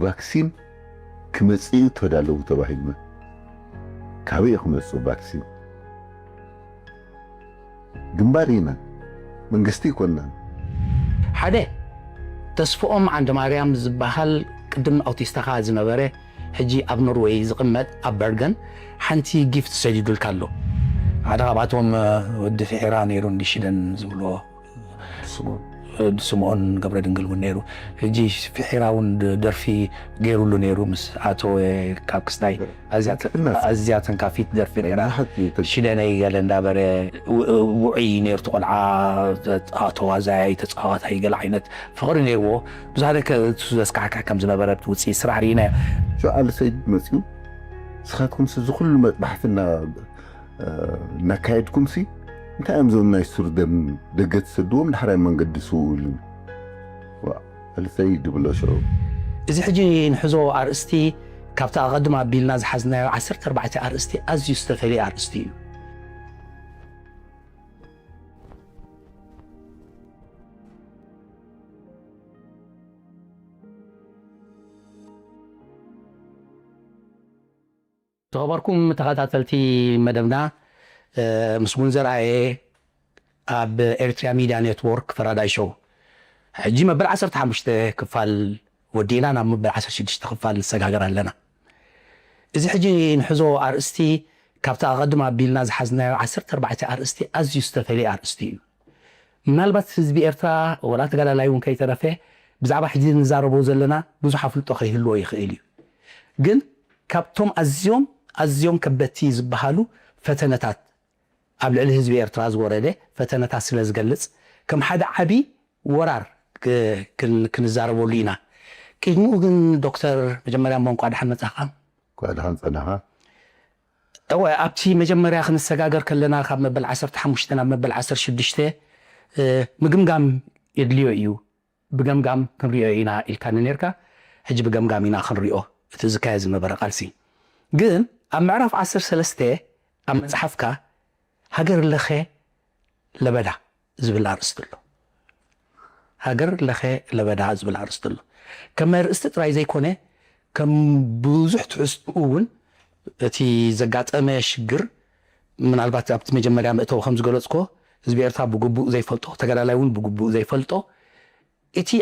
ቫክሲን ክመጽእ ተዳለው ተባሂሉ ካበይ ክመጽእ ቫክሲን ግንባሪና መንግስቲ ይኮንና ሓደ ተስፎኦም ዓንደ ማርያም ዝበሃል ቅድም አውቲስታኻ ዝነበረ ሕጂ ኣብ ኖርዌይ ዝቕመጥ ኣብ በርገን ሓንቲ ጊፍት ሰዲዱልካ ኣሎ ሓደ ካብኣቶም ወዲ ፍሒራ ነይሩ እንዲሽደን ዝብሎ ስምዖን ገብረ ድንግል እውን ነይሩ ሕጂ ፍሒራ እውን ደርፊ ገይሩሉ ነይሩ ምስ ኣቶ ካብ ክስታይ ኣዝያ ተንካፊት ደርፊ ነይራ ሽደነይ ገለ እንዳበረ ውዑይ ነይሩ ቆልዓ ተዋዛይ ተፃዋታይ ገለ ዓይነት ፍቕሪ ነይርዎ ብዙሓት ዘስካሕካ ከም ዝነበረ ውፅኢት ስራሕ ርኢና ሸዓለ ሰይድ መፅኡ ስኻትኩም ዝኩሉ መጥባሕትና እናካየድኩም ሲ እንታይ እዮም ዞም ናይ ሱር ደም ደገት ሰድዎም ንሓራይ መንገዲ ስውሉ አልሰይድ ብሎ ሸው እዚ ሕጂ ንሕዞ ኣርእስቲ ካብታ ቀድማ ኣቢልና ዝሓዝናዮ 14 ኣርእስቲ ኣዝዩ ዝተፈለየ ኣርእስቲ እዩ ተኸበርኩም ተኸታተልቲ መደብና مسمون زرعي اب اريتريا ميديا نتورك فراداي شو حجي مبل 15 كفال ودينا انا مبل 16 كفال سغاغر لنا اذا حجي نحزو ارستي كابتا قدما بيلنا زحزنا 14 ارستي از يستفلي ارستي منالبات حزب ارترا ولا تغلا لايون كيترفه بزعبا حجي نزاربو زلنا بزو حفلطو خيلو يخيل ግን ካብቶም ኣዝዮም ከበቲ ዝበሃሉ ፈተነታት ኣብ ልዕሊ ህዝቢ ኤርትራ ዝወረደ ፈተነታት ስለ ዝገልጽ ከም ሓደ ዓቢ ወራር ክንዛረበሉ ኢና ቅድሚኡ ግን ዶክተር መጀመርያ ሞንቋ ድሓን መጻኻ ኳድሃን ጸናኻ ኣብቲ መጀመርያ ክንሰጋገር ከለና ካብ መበል 15 ናብ መበል 16 ምግምጋም የድልዮ እዩ ብገምጋም ክንሪኦ ኢና ኢልካ ነርካ ሕጂ ብገምጋም ኢና ክንሪኦ እቲ ዝካየ ዝነበረ ቃልሲ ግን ኣብ ምዕራፍ 13 ኣብ መጽሓፍካ ሃገር ለኸ ለበዳ ዝብል ኣርእስቲ ኣሎ ሃገር ለኸ ለበዳ ዝብል ኣርእስቲ ኣሎ ከም ርእስቲ ጥራይ ዘይኮነ ከም ብዙሕ ትሕዝትኡ እውን እቲ ዘጋጠመ ሽግር ምናልባት ኣብቲ መጀመርያ ምእተው ከም ዝገለጽኮ ህዝቢ ኤርትራ ብግቡእ ዘይፈልጦ ተጋዳላይ እውን ብግቡእ ዘይፈልጦ እቲ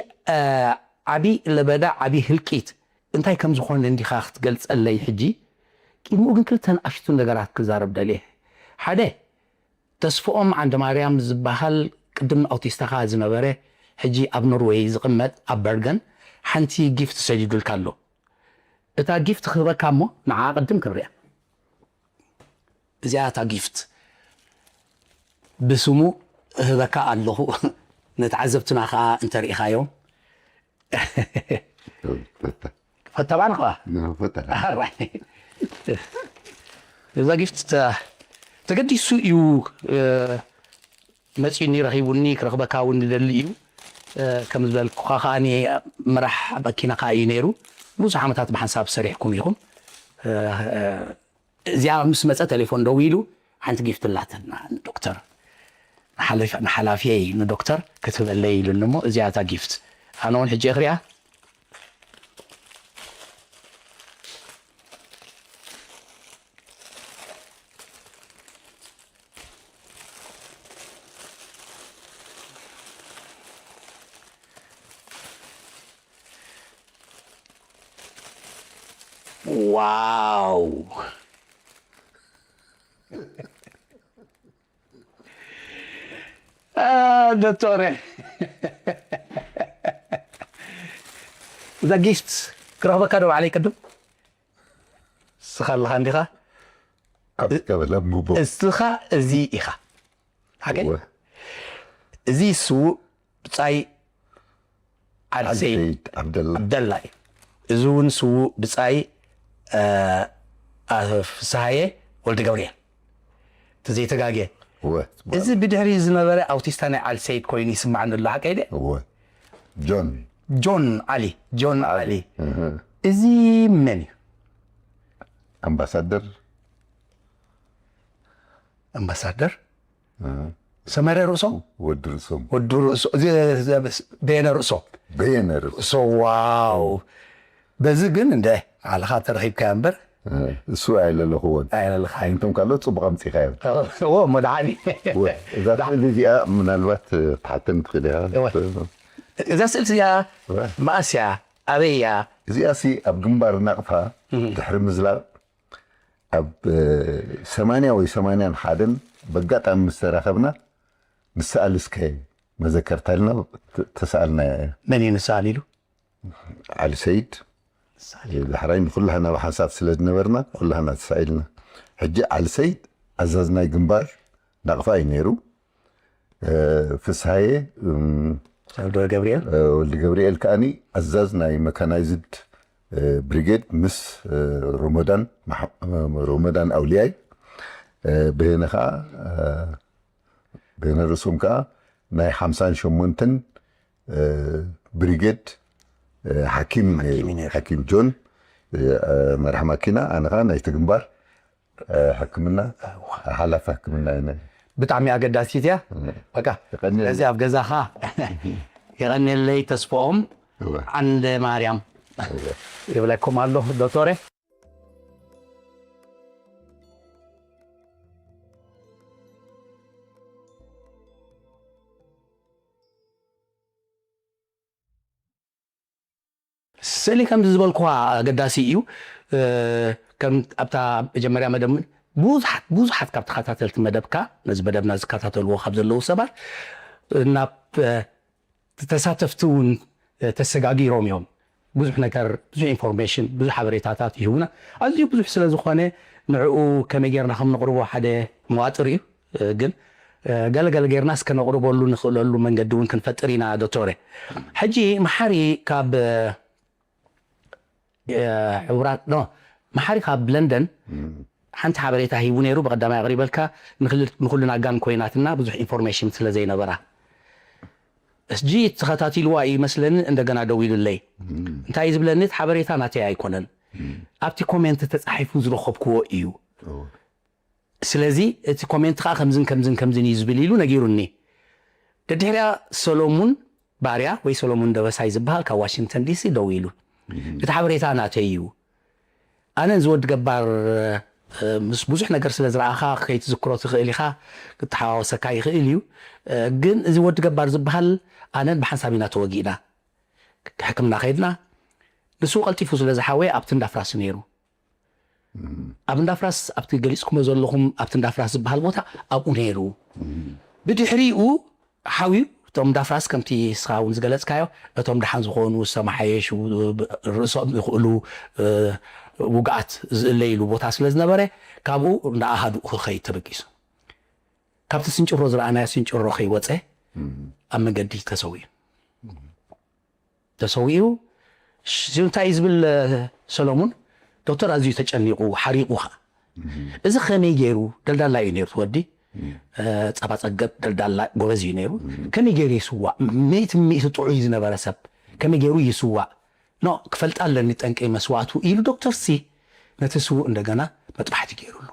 ዓቢ ለበዳ ዓቢ ህልቂት እንታይ ከም ዝኾነ እንዲኻ ክትገልጸለይ ሕጂ ቅድሚኡ ግን ክልተን ኣሽቱ ነገራት ክዛረብ ደልየ ሓደ ተስፎኦም ዓንደ ማርያም ዝበሃል ቅድም ኣውቲስታኻ ዝነበረ ሕጂ ኣብ ኖርዌይ ዝቕመጥ ኣብ በርገን ሓንቲ ጊፍት ሰዲዱልካ ኣሎ እታ ጊፍት ክህበካ እሞ ንዓ ቅድም ክንሪያ እዚኣ እታ ጊፍት ብስሙ ህበካ ኣለኹ ነተዓዘብትና ከዓ እንተሪኢኻዮም ፈተባን ኸ ፈተና እዛ ጊፍት ተገዲሱ እዩ መፂኒ ረኺቡኒ ክረኽበካ እውን ዝደሊ እዩ ከም ዝበልኩ ከዓኒ መራሕ መኪና ከዓ እዩ ነይሩ ብዙሕ ዓመታት ብሓንሳብ ሰሪሕኩም ኢኹም እዚኣ ምስ መፀ ቴሌፎን ደው ኢሉ ሓንቲ ጊፍት ላተና ዶክተር ንሓላፊየ ንዶክተር ክትበለይ ኢሉኒ እሞ እዚኣ እታ ጊፍት ኣነ እውን ሕጂ ክሪኣ واو دكتورة ذا جيفت كرهبة كانوا عليك كدو سخال خان ديخا كلا مبو السخا زي إخا حاجة زي سو بتاعي على سيد عبد الله زون سو بتاعي سهاية ولد قوريا تزي تقاقي إذا بدهري زنبرة أوتيستاني على سيد كويني سمعنا الله حكاية هو جون علي إذا مني أمباسادر سمارة رؤسو ودرسو بين رؤسو واو በዚ ግን እንደ አልኻ ተረኺብካ እምበር እሱ ኣይለለኽዎን እንቶም ካልኦት ፅቡቕ ኣምፂኻዮም መድዓኒ እዛ ስእሊ እዚኣ ምናልባት ተሓተም ትኽእል እዛ ስእሊ እዚኣ ማእስ እያ ኣበይ እያ እዚኣ ሲ ኣብ ግንባር ናቕፋ ድሕሪ ምዝላቕ ኣብ 80 ወይ 81 በጋጣሚ ምስ ተራኸብና ንሰኣልስከ መዘከርታ ኢልና ተሰኣልና መን እዩ ንሰኣል ኢሉ ዓሊ ሰይድ دحرين كلها أنا بحساب سلج نبرنا كلها أنا تسائلنا حجة على سيد عززنا جنبار نقفاي نيرو في سهاية واللي جبريل كاني عززنا ميكانايزد بريجيد مس رمضان أولياء بينها بين الرسوم كا ناي 50 شمونتن بريجيد حكيم جون مرحمة كنا أنا غانا يتجنبار حكمنا حلف حكمنا هنا بتعمي أقداسيتيا بقى لازم أفجزها يغني اللي تسفهم عند مريم يقول لكم الله دكتورة سألي كم زبالكوا قداسي إيو كم أبتا جمريا مدام بوزحت كابت خاتاتلت مدبكا نز مدبنا زكاتاتل وخبز اللو سبار ناب تساتفتون تسقاقي روميوم بوزح نكر بوزح انفورميشن بوزح حبريتاتات يهونا أزيو بوزح سلا زخواني نعو كميجيرنا خم نقربو حدا مواتريو قل قال غيرناس كان نقربو لو نخلو لو من قدون كنفترينا دكتوري حجي محاري كاب عورات محاري كاب لندن حنت حبريتا هيبو نيرو بقدام يغريبلك نخلنا قان كويناتنا بزح انفورميشن سلا زي نبرا اسجي تخاتاتي الواي مثلا عندنا دويل اللي انت عايز بلنت حبريتا ناتي ايكونن ابتي كومنت تصحيفو زرخبكو ايو سلازي اتي كومنت خا كمزن يزبليلو نغيروني ددهريا سولومون باريا وي سولومون دبساي زبال كا واشنطن دي سي دويلو بتحبريتا ناتيو انا نزود جبار مس بوزح نجر سلا زرعها كيت ذكرو تخيل خا كتحاوسك يخيليو جن زي ود جبار زبال انا بحسابينا توجينا حكمنا خيدنا لسوق التيفو سلا زحاوي ابتن دافراس نيرو ابن دافراس ابتي جليسكم زلهم ابتن دافراس زبال بوتا ابو نيرو بدحريو حاوي توم دافراس كمتي سخاون زغلص كايو اتوم دحان زخونو سمحيش رسوم يخلو وقعت الليل وبوتا سلز نبره كابو ناهدو خي تبقيس كابت سنچرو زرانا سنچرو خي وصه امغدي تسويو شنتايز بال سولومون دكتور ازي تچنيقو حريقوها اذا خمي غيرو دلدلا ينير تودي صبا صقب دلدلا غوز ينيرو كمي غير يسوا ميت طعيز نبرسب كمي غيرو يسوا نو كفلت الله نطنقي مسواعتو يلو دكتور سي نتسو እንደገና መጥባሕቲ ገይሩሉ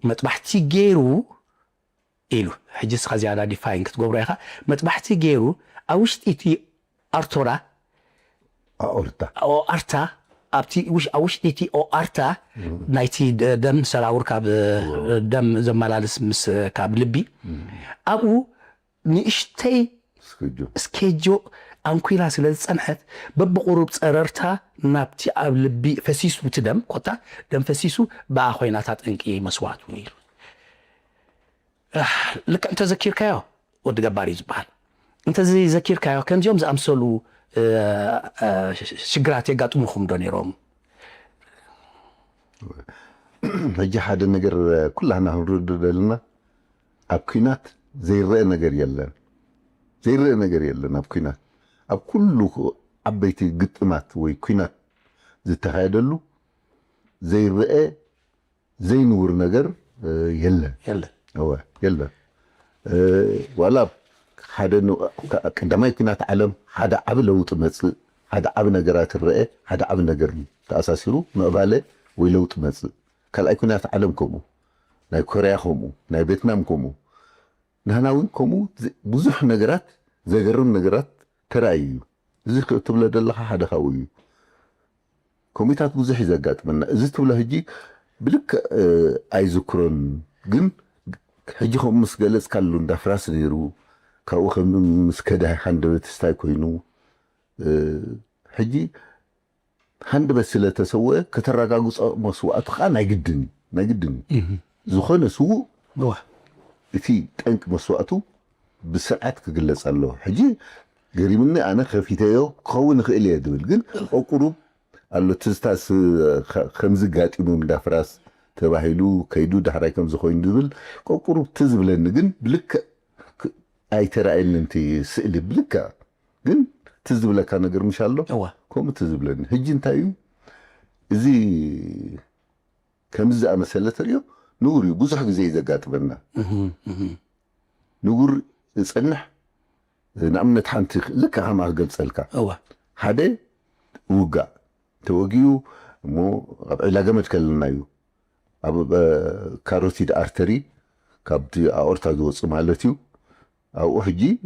መጥባሕቲ ገይሩ ኢሉ ሕጅስ ኸዚያዳ ዲፋይን ክትገብሩ ኢኻ መጥባሕቲ ገይሩ ኣውሽጢቲ ኣርቶራ ኣርታ ኣብቲ ኣውሽጢቲ ኣርታ ናይቲ ደም ሰራውር ካብ ደም ዘመላልስ ምስ ካብ ልቢ ኣብኡ ንእሽተይ ስኬጆ አንኩላ ስለጸንሐት በብቁሩብ ጸረርታ ናብቲ ኣብ ልቢ ፈሲሱ ትደም ቆጣ ደም ፈሲሱ ባኾይና ታጠንቂ መስዋዕቱ ይሉ ልክ እንተ ዘኪርካዮ ወድ ገባሪ ዝባል እንተ ዘኪርካዮ ከምዚኦም ዝኣምሰሉ ሽግራት የጋጥሙኹም ዶ ነይሮም ሕጂ ሓደ ነገር ኩላህና ንርድደልና ኣብ ኩናት ዘይረአ ነገር የለን ኣብ ኩናት ኣብ ኩሉ ዓበይቲ ግጥማት ወይ ኩናት ዝተኻየደሉ ዘይረአ ዘይንውር ነገር የለን ዋላ ሓደ ቀዳማይ ኩናት ዓለም ሓደ ዓብ ለውጥ መጽእ ሓደ ዓብ ነገራት ረአ ሓደ ዓብ ነገር ተኣሳሲሩ ምዕባለ ወይ ለውጥ መጽእ ካልኣይ ኩናት ዓለም ከምኡ ናይ ኮርያ ከምኡ ናይ ቪየትናም ከምኡ ንህና እውን ከምኡ ብዙሕ ነገራት ዘገርም ነገራት ተራእዩ زي تبلا دلها حدا خوي كوميتات بزح يزقاطمنا ازي تبلا هجي بلك اي ذكرن جن هجي خمس جلس كالو اندافراس نيرو كاو خمس كدا حند بتستاي كوينو هجي حند بس لا تسوى كترغاغص مسوات خان نايغدن زخونه سو እቲ ጠንቅ መስዋዕቱ ብስርዓት ክግለጽ ኣሎ ሕጂ ገሪምኒ ኣነ ከፊተዮ ክኸውን ንኽእል እየ ድብል ግን ቁሩብ ኣሎ ትዝታስ ከምዚ ጋጢሙ እንዳፍራስ ተባሂሉ ከይዱ ዳሕራይ ከም ዝኾይኑ ድብል ቁሩብ ትዝብለኒ ግን ብልክ ኣይተራእየኒ እንቲ ስእሊ ብልክ ግን ትዝብለካ ነገር ምሽ ኣሎ ከምኡ ትዝብለኒ ሕጂ እንታይ እዩ እዚ ከምዚ ኣመሰለ ተሪዮ نور بزح زي زقاطبنا نور صنح نعمت حنت لك ما قلت سلك حدا وقع توقيو مو علاقه متكلمنايو اب كاروتيد ارتري كابتي اورتا دوص مالتيو او حجي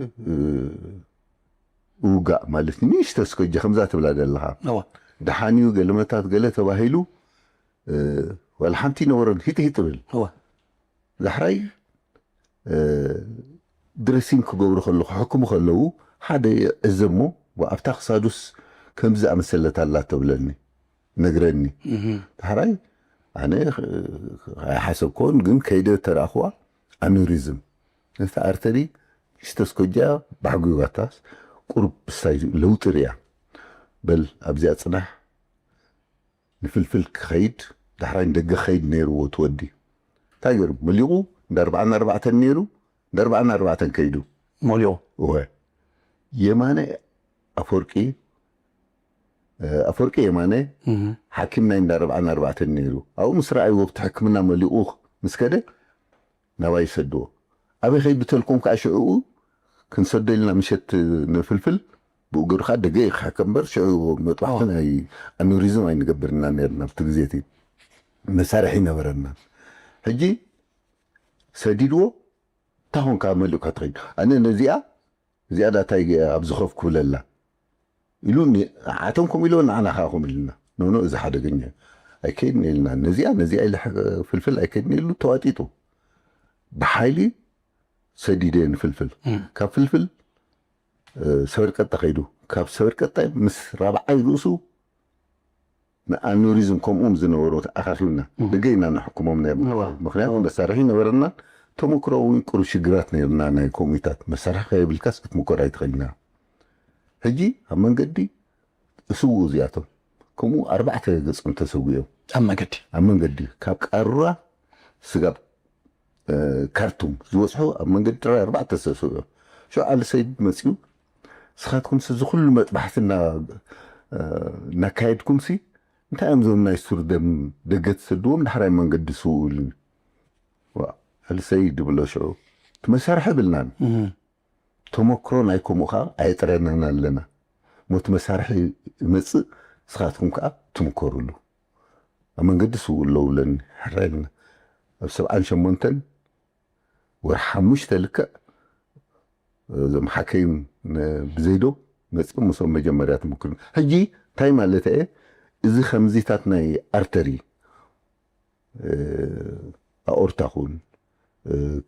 وقع مالتني مش تسكج خمسات بلا دلها دحانيو قلمتات قلته باهيلو والحمتي نورن هيت بل هو زحراي درسين كغبر خلو حكم خلو حدا ازمو وابتاخ سادوس كمز امسلت الله تبلني نغرني زحراي انا حسب كون جن كيده تراخوا انوريزم انت ارتري استسكجا بعغواتاس قرب ساي لوتريا بل ابزي اصنح نفلفل خيد دحراي ندق خيد نيرو وتودي تاير مليو دربعنا 4 نيرو دربعنا 4 كيدو مليو يمانه افورقي يمانه حكمنا دربعنا 4 نيرو او مسرعي وقت حكمنا مليو مسكده نواي سدو ابي خيد بتلكم كاشعو كنسدلنا مشت نفلفل بوغر خد دقيق حكمبر شو مطلعنا انوريزم اي نقبرنا نيرنا بتغزيتي مسارحي نبرنا هجي سديدو تاهون كاملو كاتري انا نزيا زياده تاي ابزخوف كوللا يلوني عاتمكم يلون انا خاكم لنا نو اذا حدا غني اكيد لنا نزيا اللي فلفل اكيد له تواتيتو بحالي سديدين فلفل كفلفل سوير قطع خيدو كاب سوير قطع مس رابعي روسو انوريزم كوم زنورو اخافلنا دغينا نحكمهم نير مخنياتهم بسارحين ورنا تمكرو يقرو شجرات نيرنا ناي كوميتات مسارح قبل كاسكت مكراي تخلينا هجي امنقدي اسو زياتو كومو 4 غصم تسويو امنقدي كاب قرا سغاب كارتوم زوصحو امنقدي 4 تسويو شو على سيد مسيو سخاتكم سزخل مطبحتنا نكايدكم سي انت امزونا يسور دم دقت سدوم نحراي منقد سؤول السيد بلا شو تمسارح بلنان تمكرو نايكم وخا ايطرننا لنا موت مسارح مص سخاتكم كا تمكروا له منقد سؤول لولن حراينا سبعان شمونتن ورحمش تلك زم حكيم بزيدو مص مسو مجمرات ممكن هجي تاي مالته ايه إذا خمزيتاتنا أرتري أورتاخون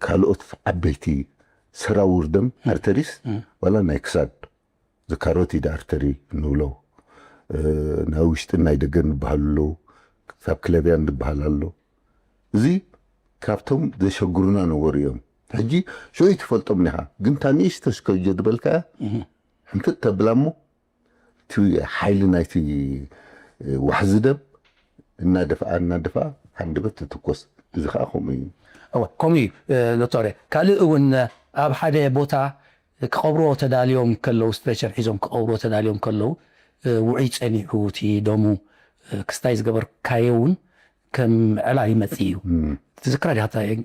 كالوت عبيتي سراور دم أرتريس ولا نايكساد ذكاروتي دا أرتري نولو ناوشتنا يدقن بحالو ثاب كلابيان بحالالو زي كابتم ذا شغرونا نوريهم حجي شو يتفلطم نها قنتانيش تشكو جدبلكا انت تبلامو تي حيل نايتي وحزدب النادفع هندبت تتكوس اذا خاخومي كومي دكتور قالوا ان اب حدا بوتا كقبرو تداليوم كلو ستريتشر حيزوم كقبرو تداليوم كلو وعي صنيحو تي دومو كستايز قبر كايون كم علاي متيو تذكر هذا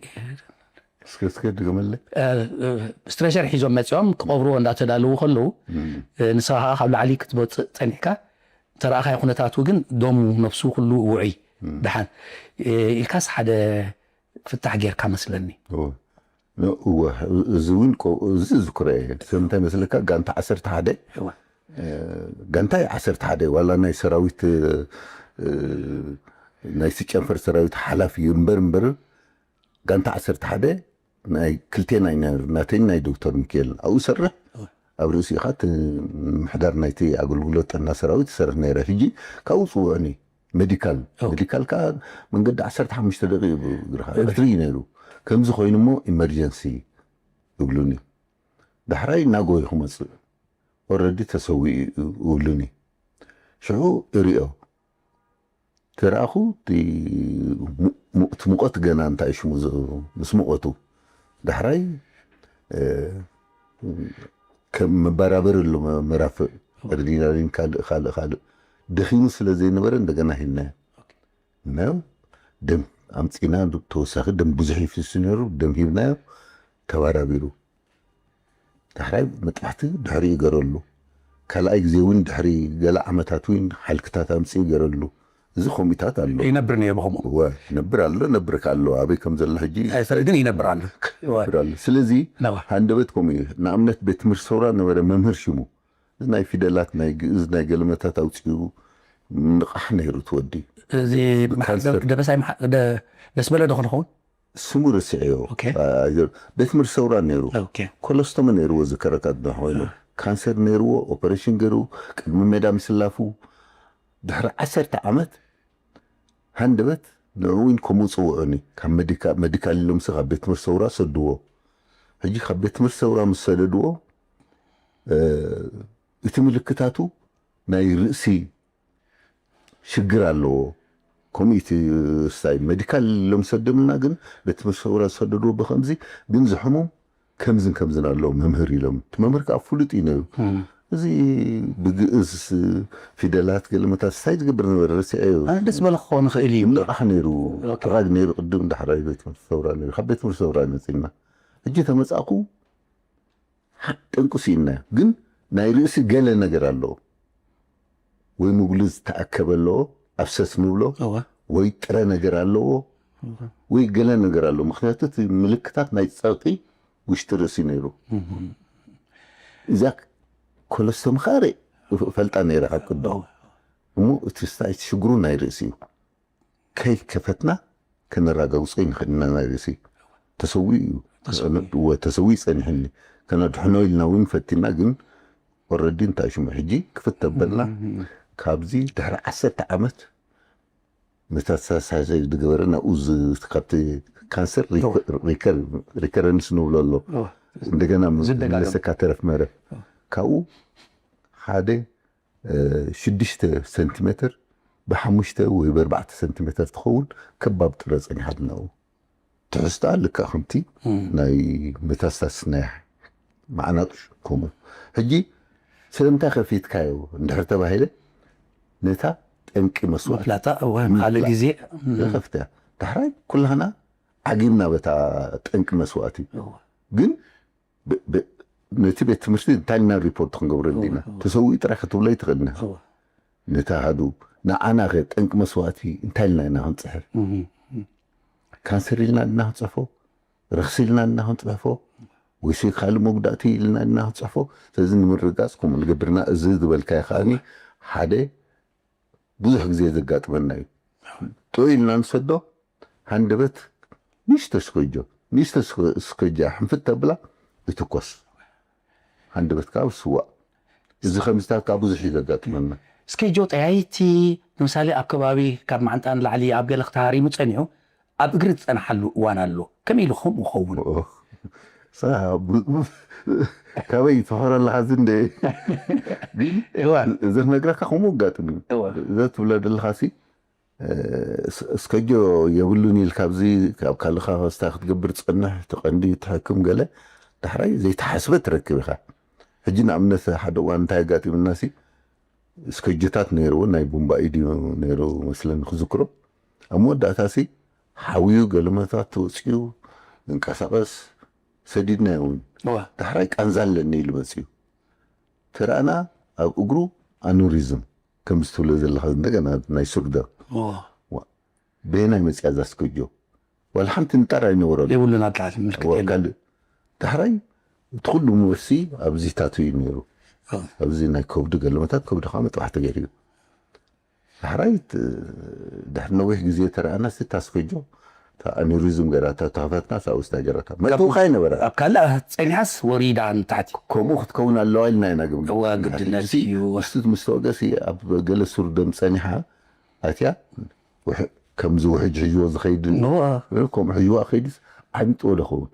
سكت دغمل ستريتشر حيزوم متيوم كقبرو اندا تدالو كلو نساها قبل علي كتبت صنيحكا ترى اخي خنتاتو جن دومو نفسو كله وعي دحان الكاس حدا فتح غير كمسلني هو زوين كو ذكرى سمتها مثلك كانت 10 حدا ጋንታይ 11 ዋላ ናይ ሰራዊት ናይ ሲጨንፈር ሰራዊት ሓላፊ እምበር ጋንታ 11 ናይ ክልቴና ናተይ ናይ ዶክተር ሚካኤል ኣብኡ ሰርሕ ኣብ ርእሲ ኢኻት ምሕዳር ናይቲ ኣገልግሎት ጥዕና ሰራዊት ሰርሕ ነይረ ሕጂ ካብኡ ፅውዕኒ ሜዲካል ካ መንገዲ 15 ደቂቕ ግርኻ እትሪ ነይሩ ከምዚ ኮይኑ ሞ ኢመርጀንሲ ይብሉኒ ዳሕራይ ናጎይ ክመፅእ ኦልሬዲ ተሰዊኡ ይብሉኒ ሽዑ እሪኦ ተራኹ ሙቀት ገና እንታይ ሽሙ ምስ ሙቀቱ ዳሕራይ ከም መባራበር ሎ መራፍእ ኣድሪናሊን ካልእ ደኺሙ ስለ ዘይነበረ እንደገና ሂድና ነው ደም ኣምፂና ተወሳኺ ደም ብዙሕ ይፍስ ነይሩ ደም ሂብናዮ ተባራቢሩ ዳሕራይ መጥባሕቲ ድሕሪ ይገረሉ ካልኣይ ግዜ እውን ድሕሪ ገለ ዓመታት እውን ሓልክታት ኣምፂ ይገረሉ እዚ ኮሚታት ኣሎ ይነብር ነይሩ ከምኡ ይነብር ኣሎ ነብርካ ኣሎ ኣበይ ከም ዘሎ ሕጂ ግን ይነብር ኣሎ ስለዚ ሃንደበት ከምኡ ንኣብነት ቤት ትምህርቲ ሰውራ ነበረ መምህር ሽሙ ናይ ፊደላት ናይ ግእዝ ናይ ገለመታት ኣውፅኡ ንቓሕ ነይሩ ትወዲ እዚ ደበሳይ ደስ በለ ዶ ክኸውን ስሙ ርስዕዮ ቤት ትምህርቲ ሰውራ ነይሩ ኮለስቶመ ነይርዎ ዝከረካት ኮይኑ ካንሰር ነይርዎ ኦፐሬሽን ገይሩ ቅድሚ ሜዳ ምስላፉ ድሕሪ 10 ዓመት ሃንደበት ንዕውን ከምኡ ፅውዑኒ ካብ ሜዲካል ኢሎምስ ካብ ቤት ትምህርቲ ሰውራ ሰድዎ ሕጂ ካብ ቤት ትምህርቲ ሰውራ ምስ ሰደድዎ እቲ ምልክታቱ ናይ ርእሲ ሽግር ኣለዎ ከምኡ እቲ ስታይ ሜዲካል ኢሎም ሰደምና ግን ቤት ትምህርቲ ሰውራ ሰደድዎ ብከምዚ ግን ዝሕሙም ከምዝን ኣለዎ መምህር ኢሎም መምህር ከዓ ፍሉጥ እዩ ነይሩ እዚ ብግእዝ ፊደላት ገለመታት ስታይ ዝገብር ነበረ ርስዕዮ ደስ በለ ክኸውን ይኽእል እዩ ንቓሕ ነይሩ ጥራግ ነይሩ ቅድም ዳሕራይ ቤት ትምህርቲ ሰውራ ነይሩ ካብ ቤት ትምህርቲ ሰውራ መፂና ሕጂ ተመፃኹ ጠንቁስ ኢልናዮ ግን ናይ ርእሲ ገለ ነገር ኣለዎ ወይ ምጉልዝ ተኣከበ ኣለዎ ኣብሰስ ንብሎ ወይ ጥረ ነገር ኣለዎ ወይ ገለ ነገር ኣለዎ ምክንያቱ እቲ ምልክታት ናይ ፀቕጢ ውሽጢ ርእሲ ነይሩ እዛ ኮለስቶም ኻሬ ፈልጣ ነይረ ኣብ ቅድሞ እሞ እቲ ስታይ ሽግሩ ናይ ርእሲ እዩ ከይ ከፈትና ከነራጋግፆ ይንኽእልና ናይ ርእሲ ተሰዊ እዩ ተሰዊ ፀኒሕኒ ከነድሕኖ ኢልና እውን ፈቲና ግን ኦልሬዲ እንታይ ሽሙ ሕጂ ክፍተ በልና ካብዚ ድሕሪ 10 ዓመት መታሳሳይ ዝገበረ ናብኡ ካብቲ ካንሰር ሪከረንስ ንብሎ ኣሎ እንደገና መለሰካ ተረፍ መረፍ ካብኡ 6 ሴንቲሜትር ብ5 ወይ ብ4 ሴንቲሜትር ትኸውን ከባብ ጥረ ፀኒሓትና ትሕዝታ ልካ ከምቲ ናይ ሜታስታስ ናይ ማዕናጡሽ ከምኡ ሕጂ ስለምንታይ ከፊትካዮ እንድሕር ተባሂለ ነታ ጠንቂ መስዋዕት ፍላጣ ካልእ ግዜ ከፍትያ ዳሕራይ ኩላና ዓጊምና በታ ጠንቂ መስዋዕት ግን ነቲ ቤት ትምህርቲ እንታይ ና ሪፖርት ክንገብሮ ዲና ተሰዊ ጥራይ ክትብሎ ይትኽእልና ነታ ሃዱ ንዓና ኸ ጠንቂ መስዋዕቲ እንታይ ኢልና ኢና ክንፅሕፍ ካንሰር ኢልና ኢና ክንፅሕፎ ርክሲ ኢልና ኢና ክንፅሕፎ ወይስ ካልእ መጉዳእቲ ኢልና ኢና ክንፅሕፎ ስለዚ ንምርጋፅ ከምኡ ንገብርና እዚ ዝበልካዮ ከዓኒ ሓደ ብዙሕ ግዜ ዘጋጥመና እዩ ጥዑ ኢልና ንሰዶ ሃንደበት ንእሽቶ ስኮጃ ሕንፍት ተብላ ይትኮስ ሃንደበት ካብ ስዋእ እዚ ከምዝታት ካብ ብዙሕ ዘጋጥመና እስከጆ ጠያይቲ ንምሳሌ ኣብ ከባቢ ካብ ማዓንጣን ላዕሊ ኣብ ገለ ክተሃሪሙ ፀኒዑ ኣብ እግሪ ዝፀንሓሉ እዋን ኣሎ ከመይ ኢሉ ከምኡ ኸውን ካበይ ትፈረለካ ዝንደ እዚ ነግረካ ከምኡ ጋጥም እዛ ትብላ ደለካሲ እስከጆ የብሉን ኢልካ ኣብዚ ካብ ካልእኻ ስታ ክትገብር ፀንሕ ትቐንዲ ትሕክም ገለ ዳሕራይ ዘይተሓስበ ትረክብ ኢኻ ሕጂ ንኣብነት ሓደ እዋን እንታይ ጋጢምናሲ እስከጆታት ነይርዎ ናይ ቡምባ ኢድ ነይሩ መስለኒ ክዝክሮ ኣብ መወዳእታሲ ሓዊዩ ገለመታት ተወፅኡ እንቀሳቐስ ሰዲድና እውን ዳሕራይ ቃንዛ ኣለኒ ኢሉ መፅኡ ትረኣና ኣብ እግሩ ኣኑሪዝም ከም ዝትብሎ ዘለካ እንደገና ናይ ሱግዳ በናይ መፅያ ዛስከጆ ዋላ ሓንቲ ንጣር ኣይነበሮ የብሉና ጣል ምልክት ዳሕራይ ትኩሉ ምወሲ ኣብዚታቱ እዩ ነይሩ ኣብዚ ናይ ከብዲ ገለመታት ከብዲ ከዓ መጥባሕቲ ገይሩ እዩ ሓራይት ድሕሪ ነዊሕ ግዜ ተረኣና ስታስፈጆ ኣኒሪዝም ገራታ ተኸፈትና ሳውስታ ገራታ መጥውኻ ይነበረ ኣብ ካልእ ፀኒሓስ ወሪዳ ንታሕቲ ከምኡ ክትከውን ኣለዋ ኢልና ኢና ግድነት እዩ ወስት ምስ ተወገሲ ኣብ ገለ ሱር ደም ፀኒሓ ኣትያ ከምዚ ውሕጅ ሕጅዎ ዝኸይድ ከምኡ ሕጅዋ ከይድስ ዓሚጥዎ ዝኸውን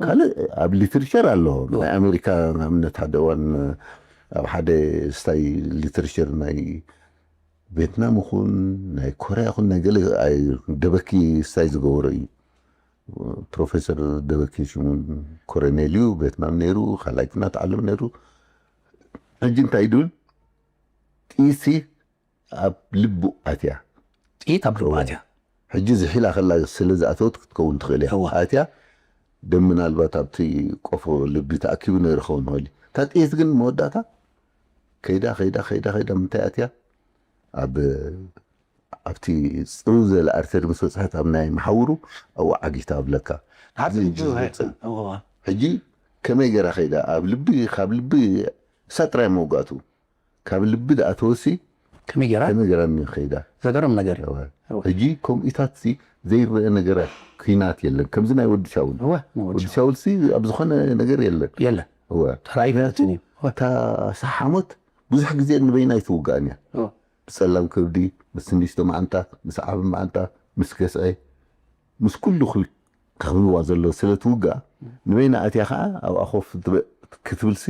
ካልእ ኣብ ሊትሬቸር ኣለዎ ናይ ኣሜሪካ ንኣብነት ሓደ እዋን ኣብ ሓደ ስታይ ሊትሬቸር ናይ ቪየትናም ይኹን ናይ ኮርያ ይኹን ናይ ገለ ደበኪ ስታይ ዝገበሮ እዩ ፕሮፌሰር ደበኪ ሽሙ ኮሎኔል እዩ ቪየትናም ነይሩ ካልኣይ ኩናት ዓለም ነይሩ ሕጂ እንታይ ድብል ጢሲ ኣብ ልቡ ኣትያ ጥኢት ኣብ ልቡ ኣትያ ሕጂ ዝሒላ ከላ ስለ ዝኣተወት ክትከውን ትኽእል እያ ኣትያ ደም ምናልባት ኣብቲ ቆፎ ልቢ ተኣኪቡ ነይረኸውን ንኽእል እታ ጥኢት ግን መወዳእታ ከይዳ ምንታይ ኣትያ ኣብቲ ፅው ዘለ ኣርተሪ ምስ በፅሐት ኣብ ናይ መሓውሩ ኣብኡ ዓጊታ ኣብለካ ሕጂ ከመይ ገራ ከይዳ ካብ ልቢ ሳጥራይ መውጋእቱ ካብ ልቢ ደኣ ተወሲ ከመይ ገራ ከይዳ ዘገርም ነገር ሕጂ ከምኢታት ዘይረአ ነገራት ኩናት የለን ከምዚ ናይ ወዲ ሻውል ኣብ ዝኾነ ነገር የለን ተራእይትን እዩ እታ ሰሓሞት ብዙሕ ግዜ ንበይና ይትውጋእን እያ ብፀላም ከብዲ ምስ ንእሽቶ መዓንታ ምስ ዓብ መዓንታ ምስ ገስዐ ምስ ኩሉ ክኽብብዋ ዘሎ ስለ ትውጋእ ንበይና ኣትያ ከዓ ኣብ ኣኾፍ ክትብልሲ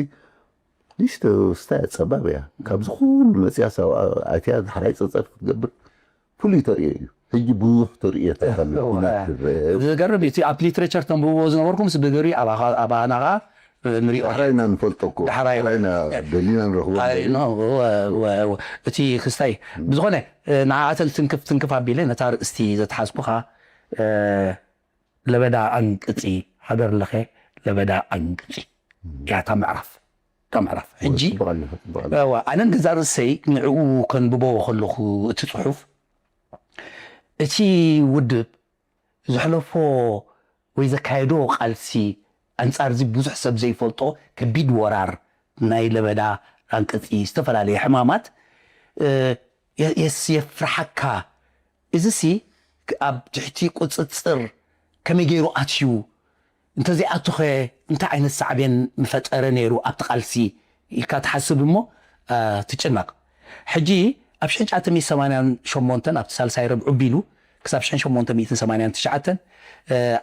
ንእሽቶ ስታይ ፀባብ እያ ካብዚ ኩሉ መፅያ ኣትያ ሓራይ ፀፀር ክትገብር ፍሉይ ተርእዮ እዩ ሕጂ ብዙሕ ተርእየታት ዝገርም እቲ ኣብ ሊትሬቸር ተንብብዎ ዝነበርኩምስ ብግሪ ኣባና ከዓ ንሪኦ ሓራይና ንፈልጦ እኮ ሓራይና ደሊና ንረኽቦ እቲ ክስታይ ብዝኾነ ንዓኣተን ትንክፍ ኣቢለ ነታ ርእስቲ ዘተሓዝኩኻ ለበዳ ኣንቅፂ ሃገር ለኸ ለበዳ ኣንቅፂ እያ እታ ምዕራፍ ሕጂ ኣነን ገዛ ርእሰይ ንዕኡ ከንብቦ ከለኹ እቲ ፅሑፍ እቲ ውድብ ዘሕለፎ ወይ ዘካየዶ ቃልሲ ኣንጻር እዚ ብዙሕ ሰብ ዘይፈልጦ ከቢድ ወራር ናይ ለበዳ ኣንቅፂ ዝተፈላለየ ሕማማት የፍርሓካ እዚሲ ኣብ ትሕቲ ቁፅፅር ከመይ ገይሩ ኣትዩ እንተዘይኣቱኸ እንታይ ዓይነት ሳዕብን ምፈጠረ ነይሩ ኣብቲ ቃልሲ ኢልካ ትሓስብ እሞ ትጭነቕ ሕጂ ኣብ 1988 ኣብቲ ሳልሳይ ረብዑ ቢሉ ክሳብ 1889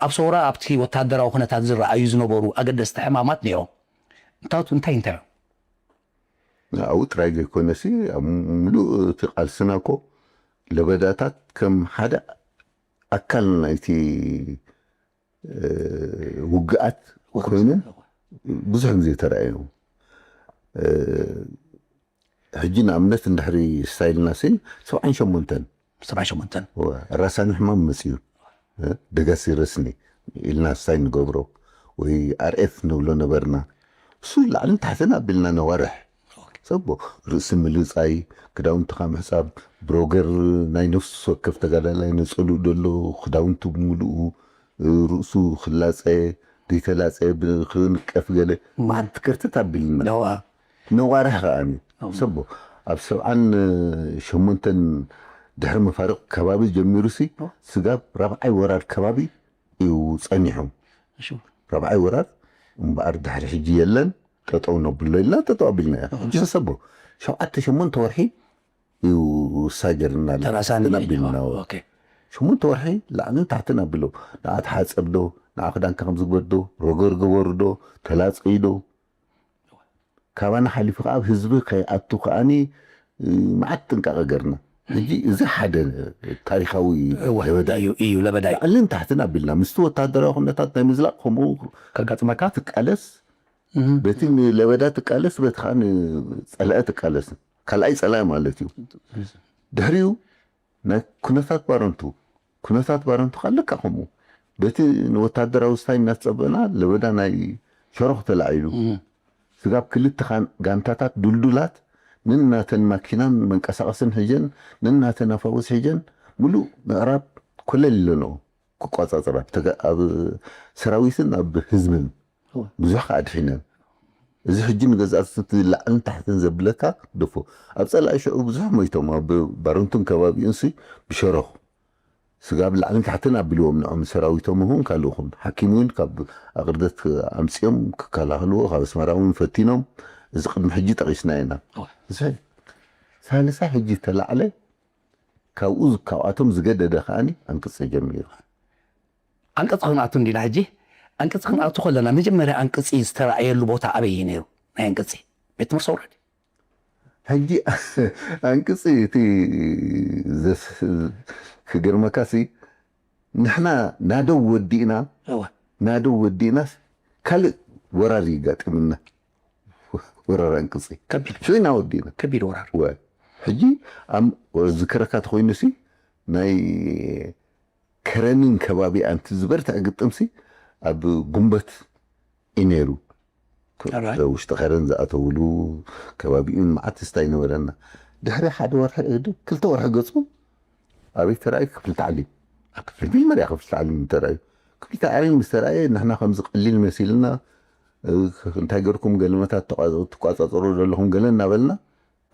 ኣብ ሰውራ ኣብቲ ወታደራዊ ኩነታት ዝረኣዩ ዝነበሩ ኣገደስቲ ሕማማት ነይሮም እንታቱ እንታይ እዮም ኣብኡ ጥራይ ዘይኮነሲ ኣብ ሙሉእ እቲ ቃልስና እኮ ለበዳታት ከም ሓደ ኣካል ናይቲ ውግኣት ኮይኑ ብዙሕ ግዜ ተረኣዩ ሕጂ ንኣብነት እንድሕሪ ስታይልና ሲ 78 ራሳኒ ሕማም መፅዩ ደጋሲ ረስኒ ኢልና ስታይ ንገብሮ ወይ ኣርኤፍ ንብሎ ነበርና እሱ ላዕልን ታሕትን ኣቢልና ነዋርሕ ሰቦ ርእሲ ምልፃይ ክዳውንትኻ ምሕፃብ ብሮገር ናይ ነፍሲ ወከፍ ተጋዳላይ ነፀሉ ደሎ ክዳውንቱ ብምሉኡ ርእሱ ክላፀ ዘይተላፀ ክንቀፍ ገለ ማዓት ከርተት ኣቢልና ነዋርሕ ከዓኒ ሰቦ ኣብ 78 ድሕሪ መፋርቕ ከባቢ ጀሚሩ ሲ ስጋብ ራብዓይ ወራር ከባቢ እዩ ፀኒሑ ራብዓይ ወራር እምበኣር ድሕሪ ሕጂ የለን ጠጠው ነብሎ ኢልና ጠጠው ኣቢልና እያ ሰቦ 7-8 ወርሒ እዩ ሳገርና ናቢልና 8 ወርሒ ላዕልን ታሕትን ኣቢሎ ንኣ ተሓፀብ ዶ ንኣ ክዳንካ ከም ዝግበር ዶ ሮገር ገበሩ ዶ ተላፀይ ዶ ካባና ሓሊፉ ከዓ ኣብ ህዝቢ ከይኣቱ ከዓኒ መዓት ጥንቃቐ ገርና ሕጂ እዚ ሓደ ታሪካዊ ለበዳ እዩ ለበዳ ላዕልን ታሕትን ኣቢልና ምስቲ ወታደራዊ ኩነታት ናይ ምዝላቕ ከምኡ ከጋጥመካ ትቃለስ በቲ ለበዳ ትቃለስ በቲ ከዓ ፀላአ ትቃለስ ካልኣይ ፀላእ ማለት እዩ ድሕሪኡ ናይ ኩነታት ባረንቱ ካለካ ከምኡ በቲ ንወታደራዊ ስታይ እናተፀበና ለበዳ ናይ ሸሮኽ ተላዒሉ ስጋብ ክልተ ጋንታታት ዱልዱላት ንናተን ማኪናን መንቀሳቐስን ሕጀን ንናተን ኣፋውስ ሕጀን ሙሉእ ምዕራብ ኮለል ኢለኖ ክቋፃፀራ ኣብ ሰራዊትን ኣብ ህዝብን ብዙሕ ከዓ ድሒነን እዚ ሕጂ ንገዛእቲ ላዕልን ታሕትን ዘብለካ ድፎ ኣብ ፀላኢ ሽዑ ብዙሕ ሞይቶም ኣብ ባረንቱን ከባቢኡን ብሸረኹ ስጋብ ላዕልን ታሕትን ኣቢልዎም ንዖም ሰራዊቶም እውን ካልኡኹም ሓኪም እውን ካብ ኣቅርደት ኣምፅኦም ክከላኸልዎ ካብ ኣስመራ እውን ፈቲኖም እዚ ቅድሚ ሕጂ ጠቂስና ኢና ሳልሳይ ሕጂ ተላዕለ ካብኣቶም ዝገደደ ከዓኒ ኣንቅፅ ጀሚሩ ኣንቅፅ ክንኣቱ እንዲና ሕጂ ኣንቅፅ ክንኣቱ ከለና መጀመርያ ኣንቅፂ ዝተረኣየሉ ቦታ ኣበይ ነይሩ ናይ ኣንቅፂ ቤት ትምህርቲ ሰውራድ ሕጂ ኣንቅፂ እቲ ክገርመካሲ ንሕና ናደው ወዲእና ካልእ ወራሪ ይጋጥምና ወራሪ ኣንቅፂ ሽና ወዲእና ከቢድ ወራሪ ሕጂ ዝከረካ ተኮይኑሲ ናይ ከረንን ከባቢኣ እንቲ ዝበርትዕ ግጥምሲ ኣብ ጉንበት ኢነሩ ውሽጢ ከረን ዝኣተውሉ ከባቢኡን መዓት ስታይ ነበረና ድሕሪ ሓደ ወርሒ ክልተ ወርሒ ገፁ ኣበይ ተራእዩ ክፍሊ ተዓሊም መጀመርያ ክፍሊ ተዓሊም ተራእዩ ክፍሊ ተዓሊም ምስ ተራእየ ንሕና ከምዚ ቀሊል መሲልና እንታይ ገርኩም ገለመታት ትቋፃፀሩ ዘለኹም ገለ እናበልና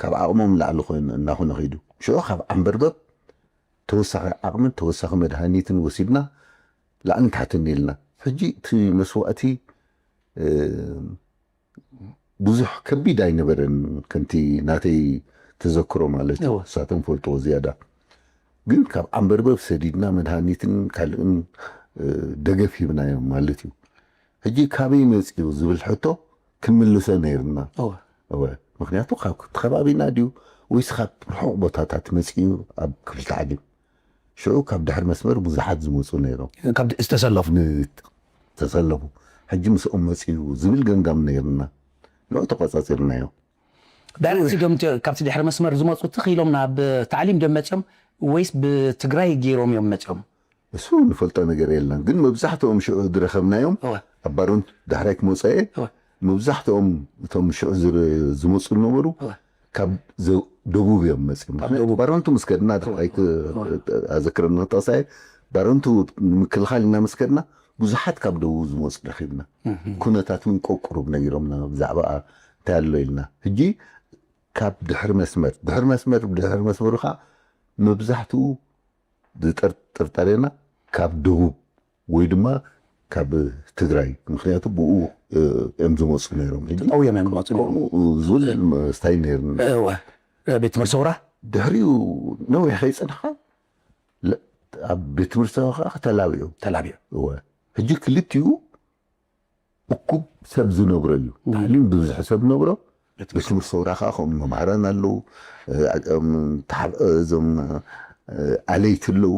ካብ ዓቕሞም ላዕሊ ኮይኑ እናኾነ ኸይዱ ሽዑ ካብ ዓንበርበብ ተወሳኺ ዓቕምን ተወሳኺ መድሃኒትን ወሲድና ላዕልን ታሕትን ኢልና ሕጂ እቲ መስዋእቲ ብዙሕ ከቢድ ኣይነበረን ከምቲ ናተይ ተዘክሮ ማለት እዩ እሳቶም ፈልጥዎ ዝያዳ ግን ካብ ዓንበርበብ ሰዲድና መድሃኒትን ካልእን ደገፍ ሂብናዮም ማለት እዩ ሕጂ ካበይ መፅኡ ዝብል ሕቶ ክንምልሶ ነይርና ምክንያቱ ካብ ከባቢና ድዩ ወይስ ካብ ርሑቕ ቦታታት መፅኡ ኣብ ክፍሊ ተዓሊም ሽዑ ካብ ድሕሪ መስመር ብዙሓት ዝመፁ ነይሮም ካብ ዝተሰለፉ ሕጂ ምስኦም መፅኡ ዝብል ገምጋም ነይርና ንዑ ተቆፃፂርናዮ ዳይሬክት ዶም ካብቲ ድሕሪ መስመር ዝመፁ ትኽኢሎም ናብ ተዓሊም ዶም መፅኦም ወይስ ብትግራይ ገይሮም እዮም መፅኦም እሱ ንፈልጦ ነገር የለን ግን መብዛሕትኦም ሽዑ ዝረኸብናዮም ኣብ ባሮንቱ ዳሕራይ ክመፅአ መብዛሕትኦም እቶም ሽዑ ዝመፁ ዝነበሩ ካብ ደቡብ እዮም መፅኦም ባሮንቱ ምስ ከድና ዳሕራይ ኣዘክረና ጠቕሳየ ባሮንቱ ንምክልኻል ኢና ምስ ከድና ብዙሓት ካብ ደቡብ ዝመፁ ረኺብና ኩነታት እውን ቆቁሩብ ነጊሮምና ብዛዕባ እንታይ ኣሎ ኢልና ሕጂ ካብ ድሕሪ መስመር ከዓ መብዛሕትኡ ዝጠርጠረና ካብ ደቡብ ወይ ድማ ካብ ትግራይ ምክንያቱ ብኡ እዮም ዝመፁ ነይሮም ጠውዮም እዮም ዝመፁ ዝብል ስታይ ነይርና ቤት ትምህርቲ ሰውራ ድሕሪኡ ነዊሕ ከይፀንሕካ ኣብ ቤት ትምህርቲ ሰውራ ተላቢዑ ሕጂ ክልቲኡ እኩብ ሰብ ዝነብሮ እዩ ታዕሊም ብዙሕ ሰብ ዝነብሮ ቤት ትምህርቲ ሰውራ ከዓ ከምኡ መምሃራን ኣለው እዞም ኣለይቲ ኣለው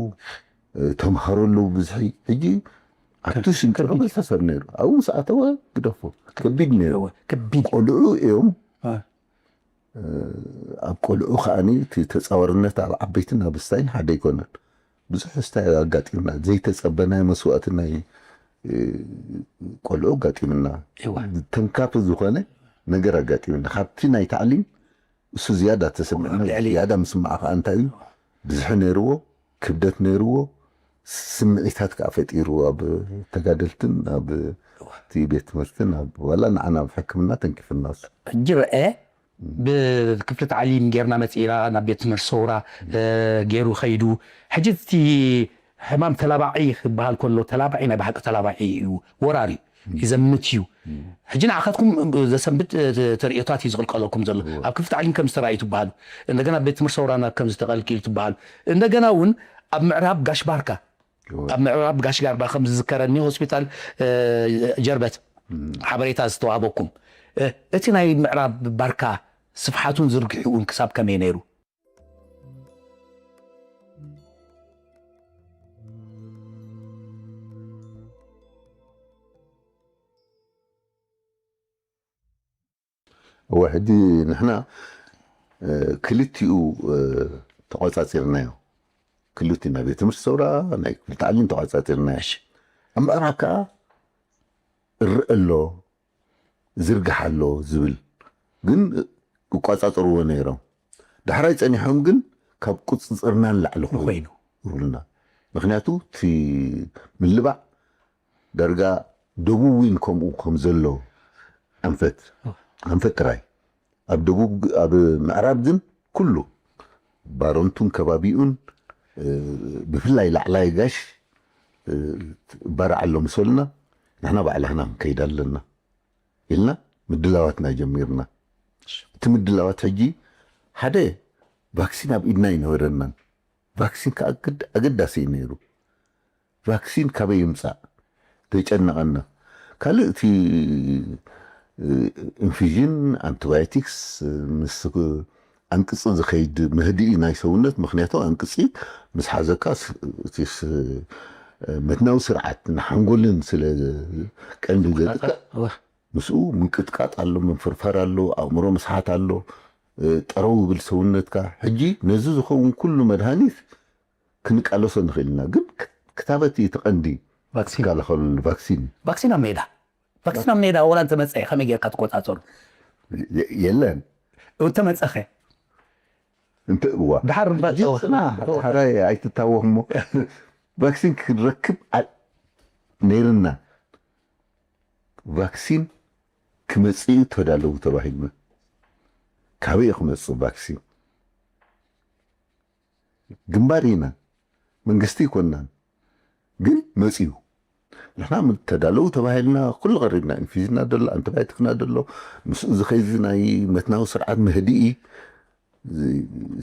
ተምሃሮ ኣለው ብዙሒ ሕጂ ኣብቲ ሽንቅርቅበል ተሰብ ነይሩ ኣብኡ ሰኣተወ ግደፎ ከቢድ ነይሩ ቆልዑ እዮም ኣብ ቆልዑ ከዓኒ ተፃዋርነት ኣብ ዓበይትን ኣብ ስታይን ሓደ ይኮነን ብዙሕ ስታይ ኣጋጢምና ዘይተፀበናይ መስዋእቲ ናይ ቆልዑ ኣጋጢምና ተንካፍ ዝኾነ ነገር ኣጋጢምና ካብቲ ናይ ታዕሊም እሱ ዝያዳ ተሰሚዕና ዝያዳ ምስማዕ ከዓ እንታይ እዩ ብዝሒ ነይርዎ ክብደት ነይርዎ ስምዒታት ከዓ ፈጢርዎ ኣብ ተጋደልትን ኣብ ቤት ትምህርትን ዋላ ንዓና ኣብ ሕክምና ተንኪፍና ሕጂ ረአ ብክፍሊ ተዓሊም ጌርና መፂና ናብ ቤት ትምህርቲ ሰውራ ገይሩ ኸይዱ ሕጂ እቲ ሕማም ተላባዒ ክበሃል ከሎ ተላባዒ ናይ ባሓቂ ተላባዒ እዩ ወራሪ ይዘምት እዩ ሕጂ ንዓኻትኩም ዘሰንብት ተርእዮታት እዩ ዝቕልቀለኩም ዘሎ ኣብ ክፍሊ ተዓሊም ከም ዝተረኣዩ ትበሃሉ እንደገና ቤት ትምህርቲ ሰውራና ከም ዝተቐልቂሉ ትበሃሉ እንደገና እውን ኣብ ምዕራብ ጋሽ ባርካ ከም ዝዝከረኒ ሆስፒታል ጀርበት ሓበሬታ ዝተዋሃበኩም እቲ ናይ ምዕራብ ባርካ ስፍሓቱን ዝርግሑን ክሳብ ከመይ ነይሩ ሕጂ ንሕና ክልቲኡ ተቆፃፂርናዮ ክልቲኡ ናይ ቤት ትምህርቲ ሰውራ ናይ ክፍሊ ተዓሊም ተቆፃፂርናዮ ኣብ ምዕራብ ከዓ እርአ ኣሎ ዝርግሕ ኣሎ ዝብል ግን ይቋፃፅርዎ ነይሮም ዳሕራይ ፀኒሖም ግን ካብ ቁፅፅርና ንላዕሊ ኮይኑ ይብሉና ምክንያቱ እቲ ምልባዕ ዳርጋ ደቡብን ከምኡ ከም ዘሎ ኣንፈት ጥራይ ኣብ ደቡብ ኣብ ምዕራብ ግን ኩሉ ባሮንቱን ከባቢኡን ብፍላይ ላዕላይ ጋሽ ባርዕ ኣሎ ምስበልና ንሕና ባዕልና ክንከይድ ኣለና ኢልና ምድላዋትና ጀሚርና እቲ ምድላዋት ሕጂ ሓደ ቫክሲን ኣብ ኢድና ይነበረናን ቫክሲን ኣገዳሲ እዩ ነይሩ ቫክሲን ካበይ ይምፃእ ተጨነቐና ካልእ እቲ ኢንፊዥን አንቲባዮቲክስ ምስ አንቅፅ ዝኸይድ ምህዲኢ ናይ ሰውነት ምክንያቱ አንቅፂ ምስ ሓዘካ መትናዊ ስርዓት ንሓንጎልን ስለ ቀንዲ ዘጥቃ ምስኡ ምንቅጥቃጥ ኣሎ መንፈርፈር ኣሎ ኣእምሮ መስሓት ኣሎ ጠረው ብል ሰውነትካ ሕጂ ነዚ ዝኸውን ኩሉ መድሃኒት ክንቃለሶ ንኽእልና ግን ክታበት ተቐንዲ ቫክሲን ካልኸሉ ቫክሲን ኣብ ሜዳ ወላ እንተመፀ ከመይ ጌርካ ትቆፃፀሩ የለን እንተመፀኸ እንተ እዋ ድሓር ሓራይ ኣይትታወህ እሞ ቫክሲን ክንረክብ ነይርና ቫክሲን ክመፅእ ተዳለዉ ተባሂልና ካበይ ክመፅእ ቫክሲን ግንባር ኢና መንግስቲ ይኮናን ግን መፅኡ ንሕና ተዳለዉ ተባሂልና ኩሉ ቀሪብና ኢንፊዥና ደሎ አንቲባዮቲክና ደሎ ምስኡ ዝኸይድ ናይ መትናዊ ስርዓት ምህዲኢ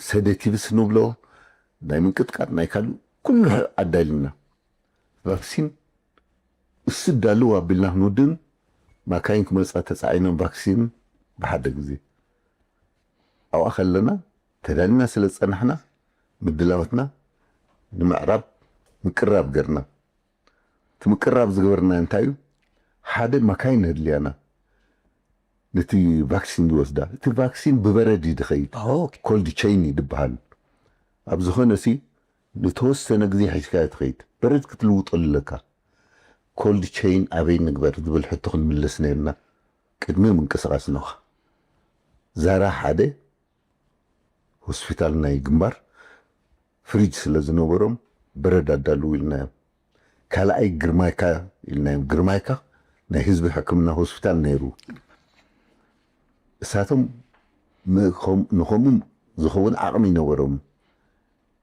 ሰዴቲቭስ ንብሎ ናይ ምንቅጥቃጥ ናይ ካልእ ኩሉ ኣዳሊና ቫክሲን እሱ ዳለዉ ኣቢልና ክንውድን ማካይን ክመፃ ተፃዒኖም ቫክሲን ብሓደ ግዜ ኣብኣ ከለና ተዳሊና ስለ ዝፀናሕና ምድላዋትና ንምዕራብ ምቅራብ ገርና እቲ ምቅራብ ዝገበርና እንታይ እዩ ሓደ ማካይን ኣድልያና ነቲ ቫክሲን ዝወስዳ እቲ ቫክሲን ብበረድ ድኸይድ ኮልድ ቼይን ይድበሃል ኣብ ዝኾነ ሲ ንተወሰነ ግዜ ሒዝካ ትኸይድ በረድ ክትልውጠሉ ኣለካ ኮልድ ቼይን ኣበይ ንግበር ዝብል ሕቶ ክንምለስ ነርና ቅድሚ ምንቅስቃስ ነኻ ዛራ ሓደ ሆስፒታል ናይ ግንባር ፍሪጅ ስለ ዝነበሮም በረድ ኣዳልው ኢልናዮም ካልኣይ ግርማይካ ኢልናዮም ግርማይካ ናይ ህዝቢ ሕክምና ሆስፒታል ነይሩ እሳቶም ንኸምኡ ዝኸውን ዓቕሚ ይነበሮም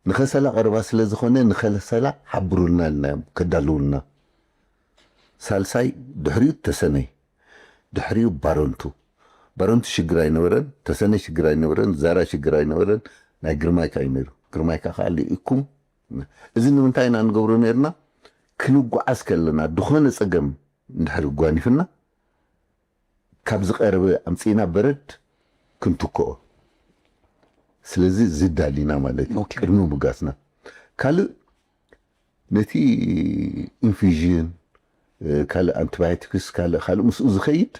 ንኸሰላ ቀረባ ስለ ዝኾነ ንኸሰላ ሓብሩልና ኢልናዮም ከዳልውልና ሳልሳይ ድሕሪኡ ተሰነይ ድሕሪኡ ባሮንቱ ሽግር ኣይነበረን ተሰነይ ሽግር ኣይነበረን ዛራ ሽግር ኣይነበረን ናይ ግርማይካ እዩ ነይሩ ግርማይካ ከዓ ልኢኩም እዚ ንምንታይ ኢና ንገብሮ ነርና ክንጓዓዝ ከለና ድኾነ ፀገም እንድሕር ጓኒፍና ካብ ዝቐረበ ኣምፂና በረድ ክንትክኦ ስለዚ ዝዳሊና ማለት እዩ ቅድሚ ምጋስና ካልእ ነቲ ኢንፊዥን ካልእ አንቲባዮቲክስ ካልእ ምስኡ ዝኸይድ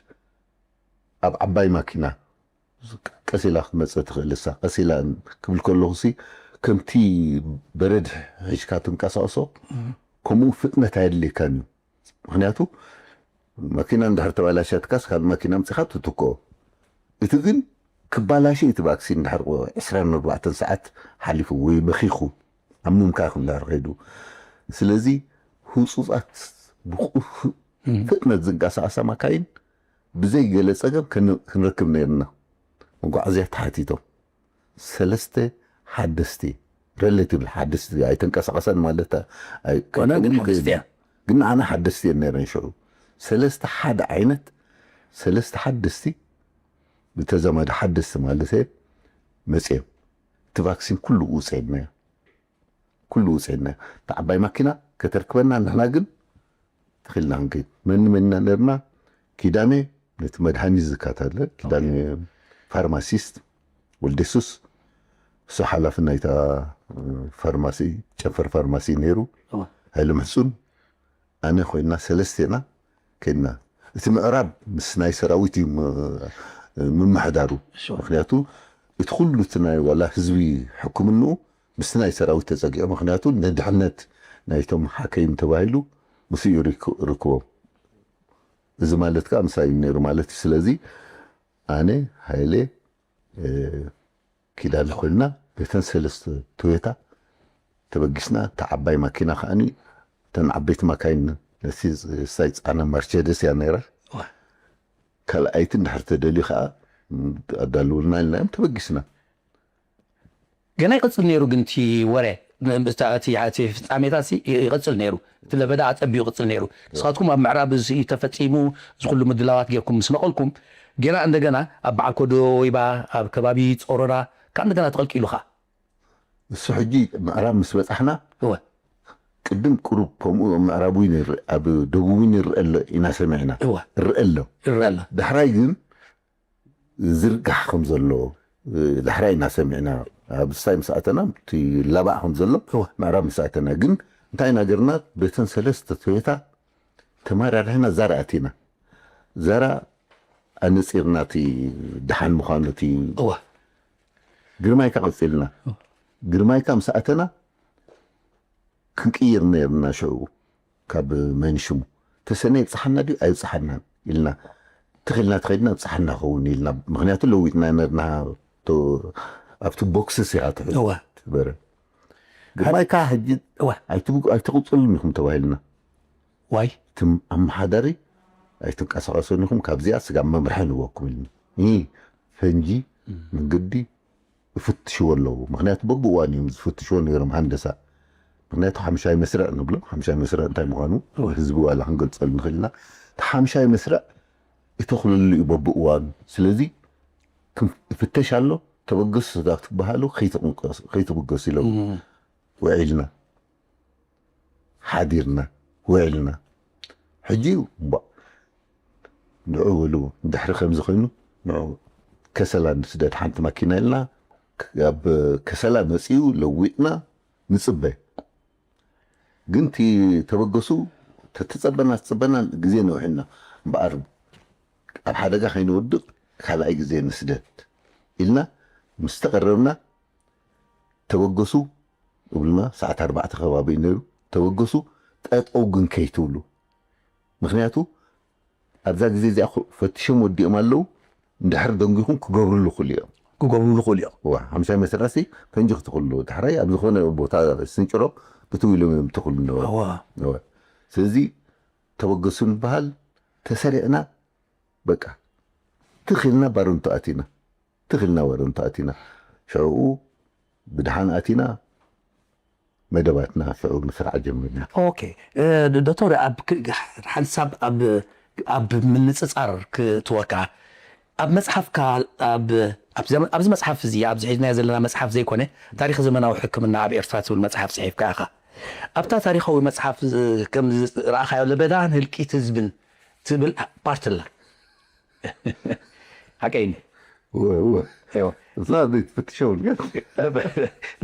ኣብ ዓባይ ማኪና ቀሲላ ክትመፅእ ትኽእልሳ ቀሲላ ክብል ከለኹ ሲ ከምቲ በረድ ሒዝካ ትንቀሳቀሶ ከምኡ ፍጥነት ኣየድልየካን እዩ ምክንያቱ መኪና እንድሕር ተባላሸትካስ ካልእ መኪና ምፅኻ ትትክኦ እቲ ግን ክባላሸ እቲ ቫክሲን እንድሕር 24 ሰዓት ሓሊፉ ወይ በኺኹ ኣብ ምምካኽ እንድሕር ከይዱ ስለዚ ህፁፃት ፍጥነት ዝንቀሳቀሳ ማካይን ብዘይ ገለ ፀገም ክንረክብ ነርና መጓዓዝያ ተሓቲቶም 3 ሓደስቲ ሬሌቲቭሊ ሓደስቲ ኣይተንቀሳቀሰን ማለት ግን ኣነ ሓደስቲ እየ ነይረን ሽዑ 3 ሓደ ዓይነት 3 ሓደስቲ ብተዘመደ ሓደስቲ ማለት መፅዮም እቲ ቫክሲን ኩሉ ውፅዕድናዮ እቲ ዓባይ ማኪና ከተርክበና ንሕና ግን ተኺልና ክንከይድ መንና ነርና ኪዳነ ነቲ መድሃኒት ዝካታለ ኪዳነ ፋርማሲስት ወልደሱስ እሱ ሓላፊ ናይታ ፋርማሲ ጨፈር ፋርማሲ ነይሩ ሃይለ ምሕፁን ኣነ ኮይና 3 ከይድና እቲ ምዕራብ ምስ ናይ ሰራዊት እዩ ምምሕዳሩ ምክንያቱ እቲ ኩሉ እቲ ናይ ዋላ ህዝቢ ሕክምንኡ ምስ ናይ ሰራዊት ተፀጊዖ ምክንያቱ ንድሕነት ናይቶም ሓከይም ተባሂሉ ምስ እዩ ርክቦም እዚ ማለት ከዓ ምሳይ ነይሩ ማለት እዩ ስለዚ ኣነ ሃይለ ኪዳነ ኮይና በተን 3 ቶዮታ ተበጊስና ተዓባይ ማኪና ከዓኒ ተን ዓበይቲ ማካይን ነቲ ሳይ ፃዕና ማርቸደስ እያ ነይራ ካልኣይትን ድሕር ተደልዩ ከዓ ኣዳልውልና ኢልና እዮም ተበጊስና ገና ይቅፅል ነይሩ ግን እቲ ወሬ እቲ ፍጻሜታት ይቅፅል ነይሩ እቲ ለበዳ ኣፀቢዩ ይቅፅል ነይሩ ንስኻትኩም ኣብ ምዕራብ እዚ ተፈፂሙ ዝኩሉ ምድላዋት ጌርኩም ምስ ነቐልኩም ገና እንደገና ኣብ በዓል ኮዶ ወይባ ኣብ ከባቢ ጾሮራ ካብ እንደገና ተቐልቂሉኻ እሱ ሕጂ ምዕራብ ምስ በፃሕና ቅድም ቁሩብ ከምኡ ምዕራብ ኣብ ደቡብ ይርአ ኣሎ ኢና ሰሚዕና ይርአ ኣሎ ዳሕራይ ግን ዝርጋሕ ከም ዘሎ ዳሕራይ ኢና ሰሚዕና ኣብ ሳይ ምስኣተና እቲ ላባዕ ከም ዘሎ ምዕራብ ምስኣተና ግን እንታይ ነገርና ቤተን ሰለስተ ቶዮታ ተማራርሕና ዛራ ኣቲና ዛራ ኣነፂርና እቲ ድሓን ምዃኑ እቲ ግርማይካ ቀፂልና ግርማይካ ምስኣተና ክንቅይር ነርና ሽዑ ካብ መንሽሙ ተሰነ ይብፅሓና ድዩ ኣይብፅሓናን ኢልና ተኺልና ተኸድና ብፅሓና ኸውን ኢልና ምክንያቱ ለዊጥና ነርና ኣብቲ ቦክስስ ኢኻ ትሕበረ ግርማይካ ሕጂ ኣይትቕፅሉን ኢኹም ተባሂልና ዋይ እቲ ኣመሓዳሪ ኣይትንቀሳቐሱን ኢኹም ካብዚኣ ስጋብ መምርሒ ንወኩም ኢልና ፈንጂ መንገዲ ይፍትሽዎ ኣለዎ ምክንያቱ በብእዋን እዮም ዝፍትሽዎ ነይሮም ሃንደሳ ምክንያቱ ሓምሻይ መስርዕ ንብሎ ሓምሻይ መስርዕ እንታይ ምዃኑ ህዝቢ ዋላ ክንገልፀሉ ንኽእል ኢና እቲ ሓምሻይ መስርዕ ይተኽልሉ እዩ በብእዋኑ ስለዚ ይፍተሽ ኣሎ ተበገሱ ስጋብ ትበሃሉ ከይትብገሱ ኢሎም ውዒልና ሓዲርና ውዒልና ሕጂ ንዑ በሉ ድሕሪ ከምዚ ኮይኑ ንዑ ከሰላ ንስደድ ሓንቲ ማኪና ኢልና ኣብ ከሰላ መፂኡ ለዊጥና ንፅበይ ግን እቲ ተበገሱ ተፀበና ግዜ ነውሕና እምበኣር ኣብ ሓደጋ ከይንወድቕ ካልኣይ ግዜ ንስደድ ኢልና ምስ ተቐረብና ተበገሱ እብልና ሰዓት 4 ከባቢ ነይሩ ተበገሱ ጠጠው ግን ከይትብሉ ምክንያቱ ኣብዛ ግዜ እዚኣ ፈቲሾም ወዲኦም ኣለው እንድሕር ደንጊኹም ክገብሩሉ ክእሉ እዮም ሓምሻይ መስራሲ ፈንጂ ክትኽእሉ ድሕራይ ኣብ ዝኾነ ቦታ ስንጭሮ ብትው ኢሎም እዮም ትኽእሉ ነበሩ ስለዚ ተበገሱ ንበሃል ተሰሪዕና በቃ ትኽልና ባረንቱ ኣቲና ሽዑኡ ብድሓን ኣቲና መደባትና ሽዑ ምስራዕ ጀምርና ኦኬ ዶክተር ሓንሳብ ኣብ ምንፅፃር ክትወካ ኣብ መፅሓፍካ ኣብዚ መፅሓፍ እዚ ኣብዚ ሒዝናዮ ዘለና መፅሓፍ ዘይኮነ ታሪክ ዘመናዊ ሕክምና ኣብ ኤርትራ ትብል መፅሓፍ ፅሒፍካ ኢኻ ኣብታ ታሪካዊ መፅሓፍ ከም ረኣኻዮ ለበዳን ህልቂት ህዝብን ትብል ፓርት ኣላ ሓቀይኒ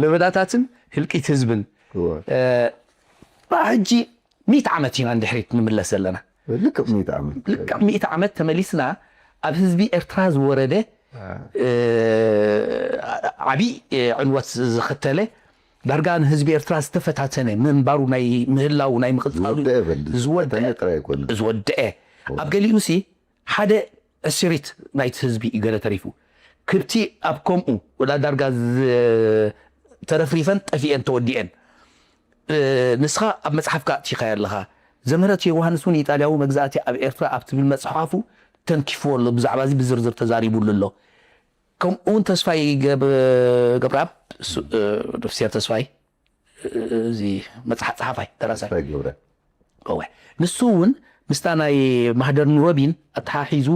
ለበዳታትን ህልቂት ህዝብን ሕጂ 100 ዓመት ኢና እንድሕሪት ንምለስ ዘለና ልክዕ 100 ዓመት ተመሊስና ኣብ ህዝቢ ኤርትራ ዝወረደ ዓብይ ዕንወት ዝኽተለ ዳርጋ ንህዝቢ ኤርትራ ዝተፈታተነ ምንባሩ ናይ ምህላው ናይ ምቕፃሉ ዝወድአ ኣብ ገሊኡሲ ሓደ ዕስሪት ናይቲ ህዝቢ ገለ ተሪፉ ክብቲ ኣብ ከምኡ ወላ ዳርጋ ተረፍሪፈን ጠፊአን ተወዲአን ንስኻ ኣብ መፅሓፍካ እቲኻዮ ኣለኻ ዘምህረት ዮሃንስ እውን ኢጣልያዊ መግዛእቲ ኣብ ኤርትራ ኣብ ትብል መፅሓፉ ተንኪፍዎ ኣሎ ብዛዕባ እዚ ብዝርዝር ተዛሪቡሉ ኣሎ ከምኡውን ተስፋይ ገብረኣብ ዶክተር ተስፋይ እዚ መፅሓፍ ፀሓፋይ ደራሳይ ንሱ እውን ምስታ ናይ ማህደር ኑረቢን ኣተሓሒዙ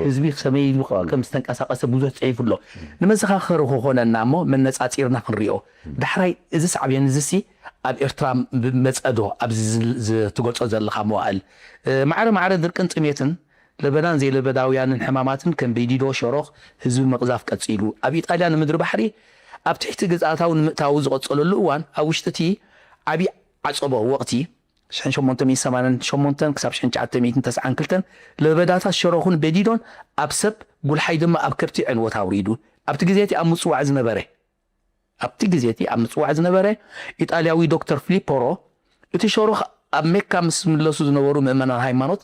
ህዝቢ ሰመይ ከም ዝተንቀሳቐሰ ብዙሕ ፅሒፉ ኣሎ ንመዘኻኸሪ ክኾነና እሞ መነፃፂርና ክንሪኦ ዳሕራይ እዚ ሳዕብየን እዚ ኣብ ኤርትራ መፀዶ ኣብዚ ዝትገልፆ ዘለካ መዋእል ማዕረ ድርቅን ጥሜትን ለበዳን ዘይለበዳውያንን ሕማማትን ከም ቤዲዶ ሸሮኽ ህዝቢ መቕዛፍ ቀፂሉ ኣብ ኢጣልያ ንምድሪ ባሕሪ ኣብ ትሕቲ ግዝኣታዊ ንምእታዊ ዝቐፀለሉ እዋን ኣብ ውሽጢ እቲ ዓብይ ዓፀቦ ወቕቲ 1888 ክሳብ 1992 ለበዳታት ሸሮኹን ቤዲዶን ኣብ ሰብ ጉልሓይ ድማ ኣብ ከብቲ ዕንወት ኣውሪዱ ኣብቲ ግዜቲ ኣብ ምፅዋዕ ዝነበረ ኢጣልያዊ ዶክተር ፊሊፖሮ እቲ ሸሮኽ ኣብ ሜካ ምስ ምለሱ ዝነበሩ ምእመናን ሃይማኖት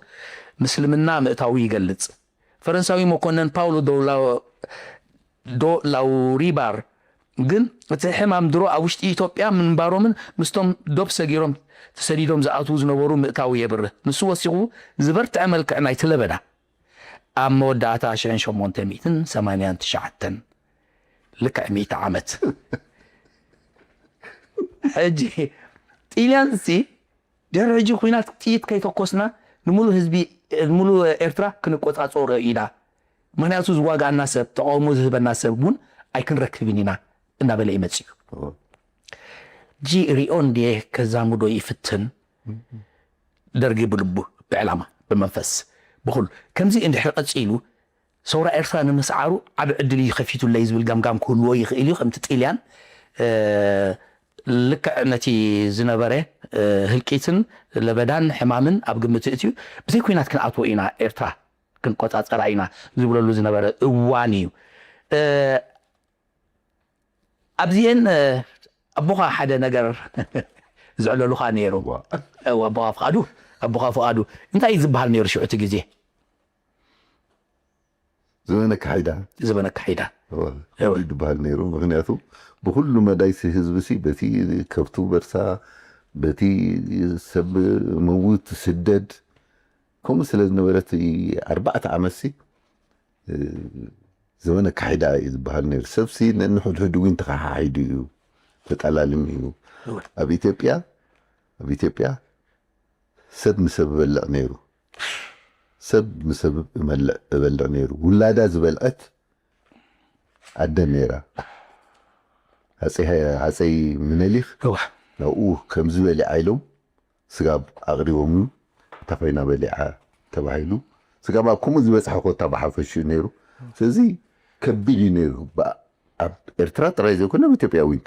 ምስልምና ምእታዊ ይገልጽ ፈረንሳዊ መኮነን ፓውሎ ዶ ላውሪባር ግን እቲ ሕማም ድሮ ኣብ ውሽጢ ኢትዮጵያ ምንባሮምን ምስቶም ዶብ ሰጊሮም ተሰዲዶም ዝኣትዉ ዝነበሩ ምእታዊ የብርህ ንሱ ወሲኹ ዝበርትዐ መልክዕ ናይቲ ለበዳ ኣብ መወዳእታ 1889 ልክዕ 100 ዓመት ሕጂ ጣልያን ድሕሪ ሕጂ ኩናት ጥይት ከይተኮስና ንሙሉእ ህዝቢ ንሙሉእ ኤርትራ ክንቆፃፀሮ ኢና ምክንያቱ ዝዋጋኣና ሰብ ተቃውሞ ዝህበና ሰብ እውን ኣይክንረክብን ኢና እናበለ ይመፅእ ጂ ሪኦ እንድየ ከዛሙዶ ይፍትን ደርጊ ብልቡ ብዕላማ ብመንፈስ ብኩሉ ከምዚ እንድሕር ቀፂሉ ሰውራ ኤርትራ ንምስዓሩ ዓብ ዕድል ይኸፊቱለይ ዝብል ጋምጋም ክህልዎ ይኽእል እዩ ከምቲ ጣልያን ልክዕ ነቲ ዝነበረ ህልቂትን ለበዳን ሕማምን ኣብ ግምት እትዩ ብዘይ ኩናት ክንኣትዎ ኢና ኤርትራ ክንቆፃፀራ ኢና ዝብለሉ ዝነበረ እዋን እዩ ኣብዚአን ኣቦኻ ሓደ ነገር ዝዕለሉኻ ነይሩ ኣቦኻ ፍቓዱ እንታይ ዝበሃል ነይሩ ሽዑ እቲ ግዜ ዘመነ ካሒዳ ይበሃል ነይሩ ምክንያቱ ብኩሉ መዳይሲ ህዝቢ በቲ ከብቱ በርሳ በቲ ሰብ መውት ስደድ ከምኡ ስለ ዝነበረት 4 ዓመት ዘመነ ካሒዳ እዩ ዝበሃል ነይሩ ሰብሲ ነንሕድሕድ እውን ተኸሓሒዱ እዩ ተጠላልም እዩ ኣብ ኢትዮጵያ ሰብ ምሰብ በልዕ ነይሩ ሰብ ምሰብ እበልዕ ነይሩ ውላዳ ዝበልዐት ኣደ ነይራ ሃፀይ ምኒልክ ናብኡ ከምዚ በሊዓ ኢሎም ስጋብ ኣቕሪቦም ተፈይና በሊዓ ተባሂሉ ስጋብ ኣብ ከምኡ ዝበፅሐ ኮታ ብሓፈሹ ነይሩ ስለዚ ከቢድ እዩ ነይሩ ኣብ ኤርትራ ጥራይ ዘይኮነ ኣብ ኢትዮጵያ እውን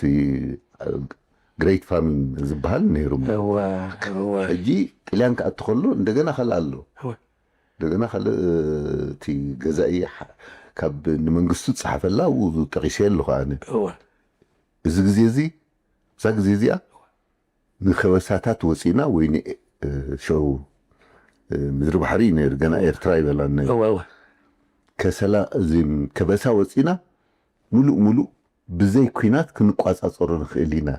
ግሬት ፋሚን ዝበሃል ነይሩ ሕጂ ጣልያን ክኣቱ ከሎ እንደገና ካልእ ኣሎ እንደገና ካልእ እቲ ገዛኢ ካብ ንመንግስቱ ዝፀሓፈላ ጠቂሰ ኣለኹ ኣነ እዚ ግዜ እዛ ግዜ እዚኣ ንኸበሳታት ወፂና ወይ ሽዑ ምድሪ ባሕሪ ነይሩ ገና ኤርትራ ይበላና ከበሳ ወፂና ሙሉእ ብዘይ ኩናት ክንቋፃፀሮ ንኽእል ኢና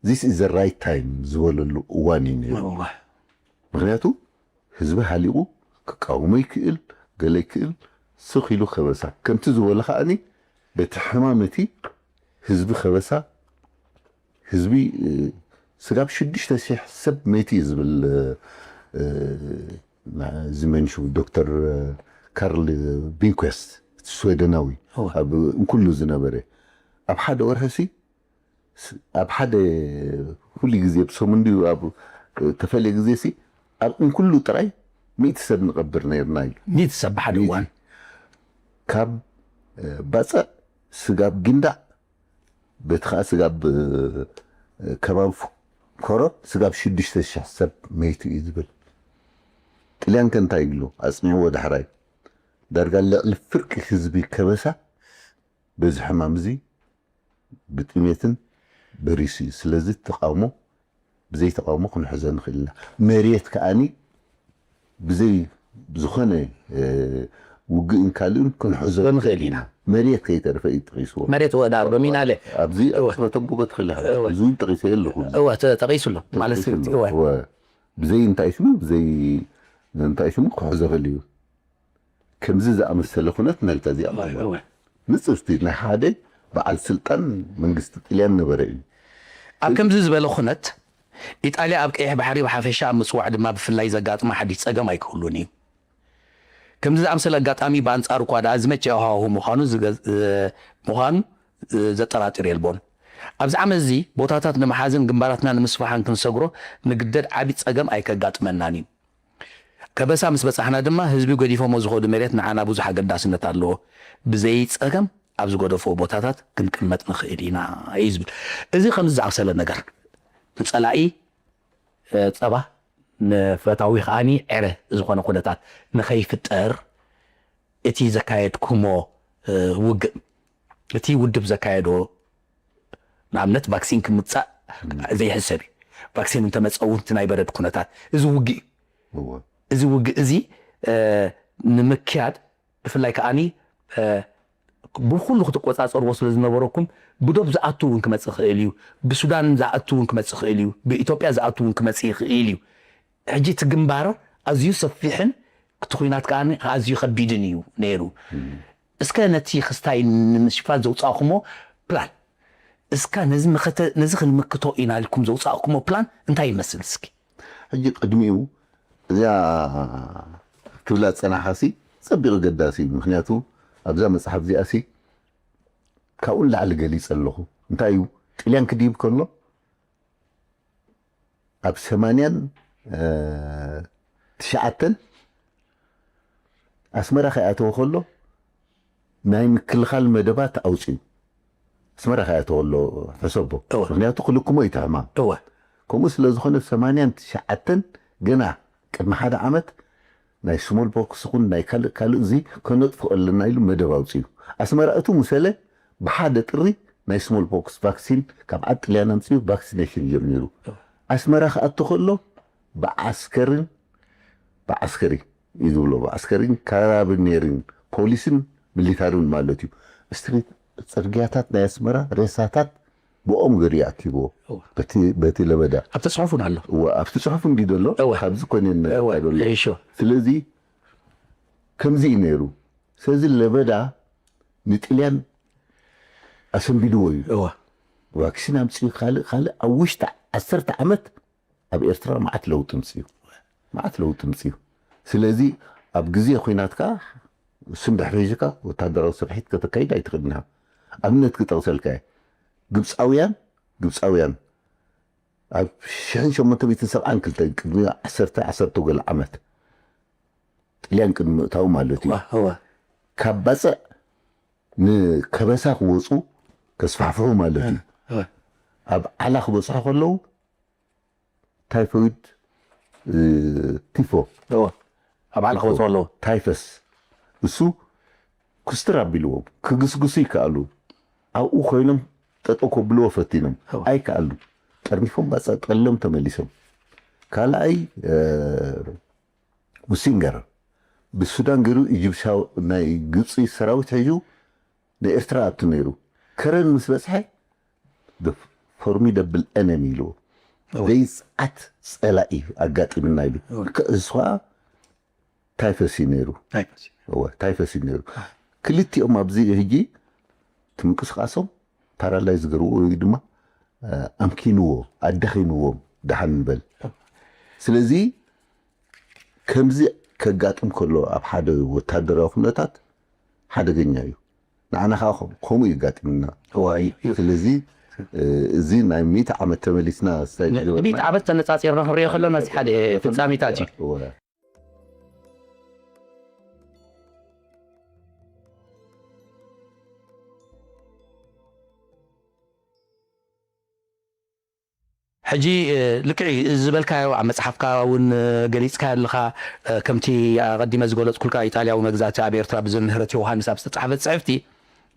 ዚስ ኢዝ ዘ ራይት ታይም ዝበለሉ እዋን እዩ ነይሩ ምክንያቱ ህዝቢ ሃሊቑ ክቃወሞ ይክእል ገለ ይክእል ስኽ ኢሉ ከበሳ ከምቲ ዝበሎ ከዓኒ በቲ ሕማመቲ ህዝቢ ከበሳ ህዝቢ ስጋብ 6,000 ሰብ መይቲ ዝብል ዝመንሹ ዶክተር ካርል ቢንኩስት ስዌደናዊ ኣብ እንኩሉ ዝነበረ ኣብ ሓደ ወርሕሲ ኣብ ሓደ ኩሉ ግዜ ብሰሙን ኣብ ተፈልየ ግዜ ኣብ እንኩሉ ጥራይ 100 ሰብ ንቐብር ነይርና እዩ 100 ሰብ ብሓደ እዋን ካብ ባፀዕ ስጋብ ግንዳዕ በቲ ከዓ ስጋብ ከባቢ ኮሮ ስጋብ 6,000 ሰብ መይቲ እዩ ዝብል ጣልያን ከንታይ ይብሉ ኣፅኒዕዎ ዳሕራይ ዳርጋ ልዕሊ ፍርቂ ህዝቢ ከበሳ በዚ ሕማም እዚ ብጥሜትን በሪሱ እዩ ስለዚ ተቃውሞ ብዘይ ተቃውሞ ክንሕዘ ንኽእል ኢና መሬት ከዓኒ ብዘይ ዝኾነ ውግእን ካልእን ክንሕዘ ንኽእል ኢና መሬት ከይተርፈ እዩ ጠቂስዎ መሬት ወዳ በሚናለ ኣብዚ ተንቡበ ትኽእል እዚ ጠቂሰ ኣለኹ ተቂሱሎ ማለት ብዘይ እንታይ ስሙ ብዘይ እንታይ ስሙ ክሕዘፈሉ እዩ ከምዚ ዝኣመሰለ ኩነት መልታ እዚኣ ንፅፍቲ ናይ ሓደ በዓል ስልጣን መንግስቲ ጣልያን ነበረ እዩ ኣብ ከምዚ ዝበለ ኩነት ኢጣልያ ኣብ ቀይሕ ባሕሪ ብሓፈሻ ኣብ ምፅዋዕ ድማ ብፍላይ ዘጋጥማ ሓዲስ ፀገም ኣይክህሉን እዩ ከምዚ ዝኣምሰለ ኣጋጣሚ ብኣንጻሩ እኳ ዳ ዝመቸ ሃዋህው ምዃኑ ዘጠራጥር የልቦን ኣብዚ ዓመት እዚ ቦታታት ንምሓዝን ግንባራትና ንምስፋሕን ክንሰግሮ ንግደድ ዓብይ ፀገም ኣይከጋጥመናን እዩ ከበሳ ምስ በፃሕና ድማ ህዝቢ ገዲፎሞ ዝኸዱ መሬት ንዓና ብዙሕ ኣገዳስነት ኣለዎ ብዘይ ፀገም ኣብ ዝገደፎ ቦታታት ክንቅመጥ ንኽእል ኢና እዩ ዝብል እዚ ከምዚ ዝኣምሰለ ነገር ንፀላኢ ፀባ ንፈታዊ ከዓኒ ዕረ ዝኾነ ኩነታት ንኸይፍጠር እቲ ዘካየድኩሞ ውግእ እቲ ውድብ ዘካየዶ ንኣብነት ቫክሲን ክምፃእ ዘይሕሰብ እዩ ቫክሲን እንተመፀውንቲ ናይ በረድ ኩነታት እዚ ውግእ እዚ ውግእ እዚ ንምክያድ ብፍላይ ከዓኒ ብኩሉ ክትቆፃፀርዎ ስለ ዝነበረኩም ብዶብ ዝኣቱ እውን ክመፅእ ክእል እዩ ብሱዳን ዝኣቱ እውን ክመፅእ ክእል እዩ ብኢትዮጵያ ዝኣቱ እውን ክመፅእ ይኽእል እዩ ሕጂ እቲ ግንባር ኣዝዩ ሰፊሕን ክትኩናት ከዓኒ ኣዝዩ ከቢድን እዩ ነይሩ እስከ ነቲ ክስታይ ንምሽፋን ዘውፃእኹሞ ፕላን እስካ ነዚ ክንምክቶ ኢና ኢልኩም ዘውፃእኩሞ ፕላን እንታይ ይመስል እስኪ ሕጂ ቅድሚኡ እዚኣ ክብላ ፀናሓሲ ፀቢቑ ገዳሲ ምክንያቱ ኣብዛ መፅሓፍ እዚኣሲ ካብኡ ላዕሊ ገሊፀ ኣለኹ እንታይ እዩ ጥልያን ክድይብ ከሎ ኣብ 89 ኣስመራ ከይኣተወ ከሎ ናይ ምክልኻል መደባት ኣውፅዩ ኣስመራ ከይኣተወ ከሎ ሕሰቦ ምክንያቱ ክልክሞ ይትሕማ ከምኡ ስለ ዝኾነ 89 ገና ቅድሚ ሓደ ዓመት ናይ ስሞል ቦክስ ኹን ናይ ካልእ እዚ ከነጥፎ ኣለና ኢሉ መደብ ኣውፅዩ ኣስመራ እቱ ሙሰለ ብሓደ ጥሪ ናይ ስሞል ቦክስ ቫክሲን ካብ ዓዲ ጥልያን ኣምፅዩ ቫክሲኔሽን ጀሚሩ ኣስመራ ከኣቶ ከሎ ብዓስከሪ እዩ ዝብሎ ብዓስከሪን ካራብኔርን ፖሊስን ሚሊታርን ማለት እዩ ስትሪት ፅርግያታት ናይ ኣስመራ ሬሳታት ብኦም ገሪ ኣኪብዎ በቲ ለበዳ ኣብቲ ፅሑፉን ኣሎ ኣብቲ ፅሑፍ እንዲ ደሎ ካብዚ ኮነን ስለዚ ከምዚ እዩ ነይሩ ስለዚ ለበዳ ንጥልያን ኣሰንቢድዎ እዩ ቫክሲን ኣምፅኡ ካልእ ኣብ ውሽጢ 10 ዓመት ኣብ ኤርትራ መዓት ለውጢ ምፅኡ ስለዚ ኣብ ግዜ ኩናትካ ስም ድሕሪጅካ ወታደራዊ ስርሒት ከተካይድ ኣይትኽእልንሃ ኣብነት ክጠቕሰልካ ግብፃውያን ኣብ 1872 ቅድሚ 10 ገለ ዓመት ጥልያን ቅድሚ ምእታው ማለት እዩ ካብ ባፅዕ ንከበሳ ክወፁ ከስፋሕፍሑ ማለት እዩ ኣብ ዓላ ክበፅሑ ከለዉ ታይፎይድ ቲፎ ኣብ ዓላ ክበፅሑ ከለዉ ታይፈስ እሱ ክስትር ኣቢልዎም ክግስግሱ ይከኣሉ ኣብኡ ኮይኖም ጠጠው ከብልዎ ፈቲኖም ኣይከኣሉ ጠርሚፎም ባፅዕ ጠቅልሎም ተመሊሶም ካልኣይ ሙሲንገር ብሱዳን ገይሩ ኢጅፕሻዊ ናይ ግብፂ ሰራዊት ሒዙ ንኤርትራ ኣቱ ነይሩ ከረን ምስ በፅሐ ፎርሚደብል ኤነሚ ኢልዎ ዘይፅዓት ፀላኢ ኣጋጢምና ኢሉ እሷ ታይፈስ ነይሩ ክልቲኦም ኣብዚ ሕጂ ትምንቅስቃሶም ፓራላይዝ ገርዎ ወይ ድማ ኣምኪንዎ ኣደኺምዎም ድሓን ንበል ስለዚ ከምዚ ከጋጥም ከሎ ኣብ ሓደ ወታደራዊ ኩነታት ሓደገኛ እዩ ንዓና ከዓ ከምኡ ይጋጥምና ስለዚ እዚ ናይ 100 ዓመት ተመሊስና 100 ዓመት ተነፃፂርና ክንሪኦ ከለና እዚ ሓደ ፍፃሜታት እዩ ሕጂ ልክዕ ዝበልካዮ ኣብ መፅሓፍካ እውን ገሊፅካ ኣለኻ ከምቲ ቀዲመ ዝገለፅኩልካ ኢጣልያዊ መግዛእቲ ኣብ ኤርትራ ብዘምህረት ዮሃንስ ኣብ ዝተፃሕፈት ፅሕፍቲ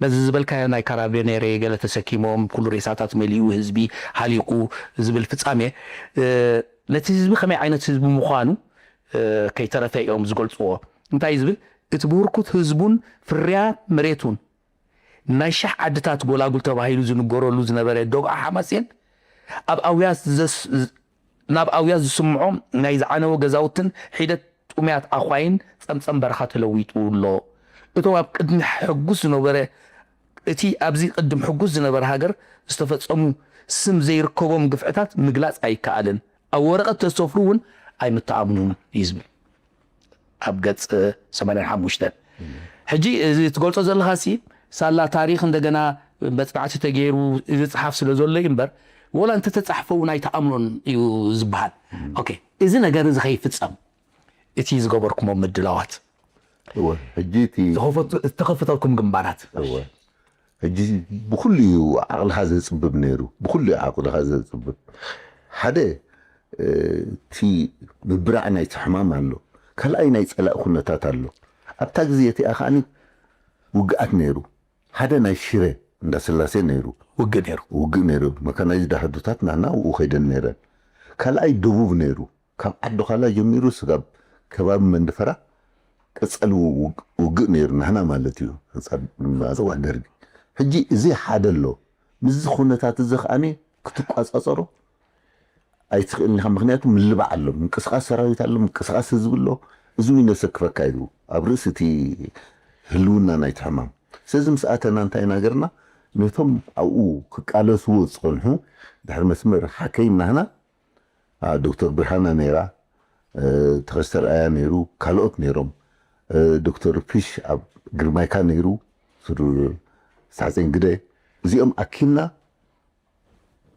በዚ ዝበልካዮ ናይ ካራቢኔሬ ገለ ተሰኪሞም ኩሉ ሬሳታት መሊኡ ህዝቢ ሃሊቁ ዝብል ፍፃሜ ነቲ ህዝቢ ከመይ ዓይነት ህዝቢ ምዃኑ ከይተረፈ እዮም ዝገልፅዎ እንታይ ዝብል እቲ ብውርኩት ህዝቡን ፍርያት መሬቱን ናይ ሻሕ ዓድታት ጎላጉል ተባሂሉ ዝንገረሉ ዝነበረ ዶግዓ ሓማፅን ናብ ኣውያት ዝስምዖም ናይ ዝዓነወ ገዛውትን ሒደት ጡምያት ኣኳይን ፀምፀም በረኻ ተለዊጡ ኣሎ እቶም ኣብ ቅድሚ ሕጉስ ዝነበረ እቲ ኣብዚ ቅድም ሕጉስ ዝነበረ ሃገር ዝተፈፀሙ ስም ዘይርከቦም ግፍዕታት ምግላፅ ኣይከኣልን ኣብ ወረቐት ተሰፍሩ እውን ኣይምተኣምኑን እዩ ዝብል ኣብ ገፅ 85 ሕጂ እዚ ትገልፆ ዘለኻ ሲ ሳላ ታሪክ እንደገና በፅባዕቲ ተገይሩ ዝፅሓፍ ስለ ዘሎ እምበር ወላ እንተ ተፃሕፈ እውን ኣይተኣምኖን እዩ ዝበሃል ኦኬ እዚ ነገር እዚ ከይፍፀም እቲ ዝገበርኩሞ ምድላዋት ሕጂ ዝተኸፈተልኩም ግንባራት ሕጂ ብኩሉ ዓቕልኻ ዘፅብብ ነይሩ ብኩሉ ዓቕልኻ ዘፅብብ ሓደ እቲ ምብራዕ ናይ ሕማም ኣሎ ካልኣይ ናይ ፀላእ ኩነታት ኣሎ ኣብታ ግዜ እቲኣ ከዓኒ ውግኣት ነይሩ ሓደ ናይ ሽረ እንዳስላሴ ነይሩ ውግእ ነይሩ መካናይዝድ ሕዱታት ናና ውኡ ከይደን ነይረን ካልኣይ ደቡብ ነይሩ ካብ ዓዶ ካላ ጀሚሩ ስጋብ ከባቢ መንድፈራ ቅፀል ውግእ ነይሩ ናህና ማለት እዩ ኣፀዋ ደርጊ ሕጂ እዚ ሓደ ኣሎ ምዝ ኩነታት እዚ ከዓኒ ክትቋፃፀሮ ኣይትኽእልኒኻ ምክንያቱ ምልባዕ ኣሎ ምንቅስቃስ ሰራዊት ኣሎ ምንቅስቃስ ህዝቢ ኣሎ እዙ ይነሰክፈካ ኢሉ ኣብ ርእስቲ ህልውና ናይቲ ሕማም ስለዚ ምስኣተና እንታይ ነገርና ነቶም ኣብኡ ክቃለስዎ ዝፀንሑ ድሕሪ መስመር ሓከይምና ህና ዶክተር ብርሃነ ነይራ ተኸስተር ኣያ ነይሩ ካልኦት ነይሮም ዶክተር ፊሽ ኣብ ግርማይካ ነይሩ ሳዕፀን ግደ እዚኦም ኣኪምና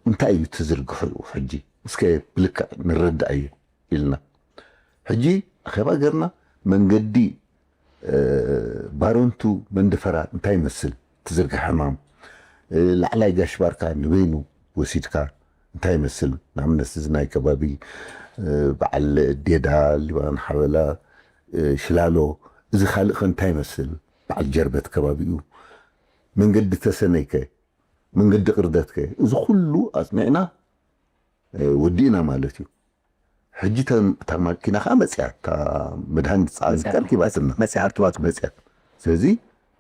እንታይ እዩ ትዝርግሑ ሕጂ እስከ ብልክዕ ንረዳእ እየ ኢልና ሕጂ ኣኼባ ገርና መንገዲ ባሮንቱ መንደፈራ እንታይ ይመስል ትዝርግሕ ሕማም ላዕላይ ጋሽ ባርካ ንበይኑ ወሲድካ እንታይ ይመስል ንኣብነት እዚ ናይ ከባቢ በዓል ዴዳ ሊባን ሓበላ ሽላሎ እዚ ካልእ ኸ እንታይ ይመስል በዓል ጀርበት ከባቢኡ መንገዲ ተሰነይከ መንገዲ ቅርደትከ እዚ ኩሉ ኣፅኒዕና ወዲእና ማለት እዩ ሕጂ እታ ማኪና ከዓ መፅያ መድሃኒት ተረኪባትና መፅያ ስለዚ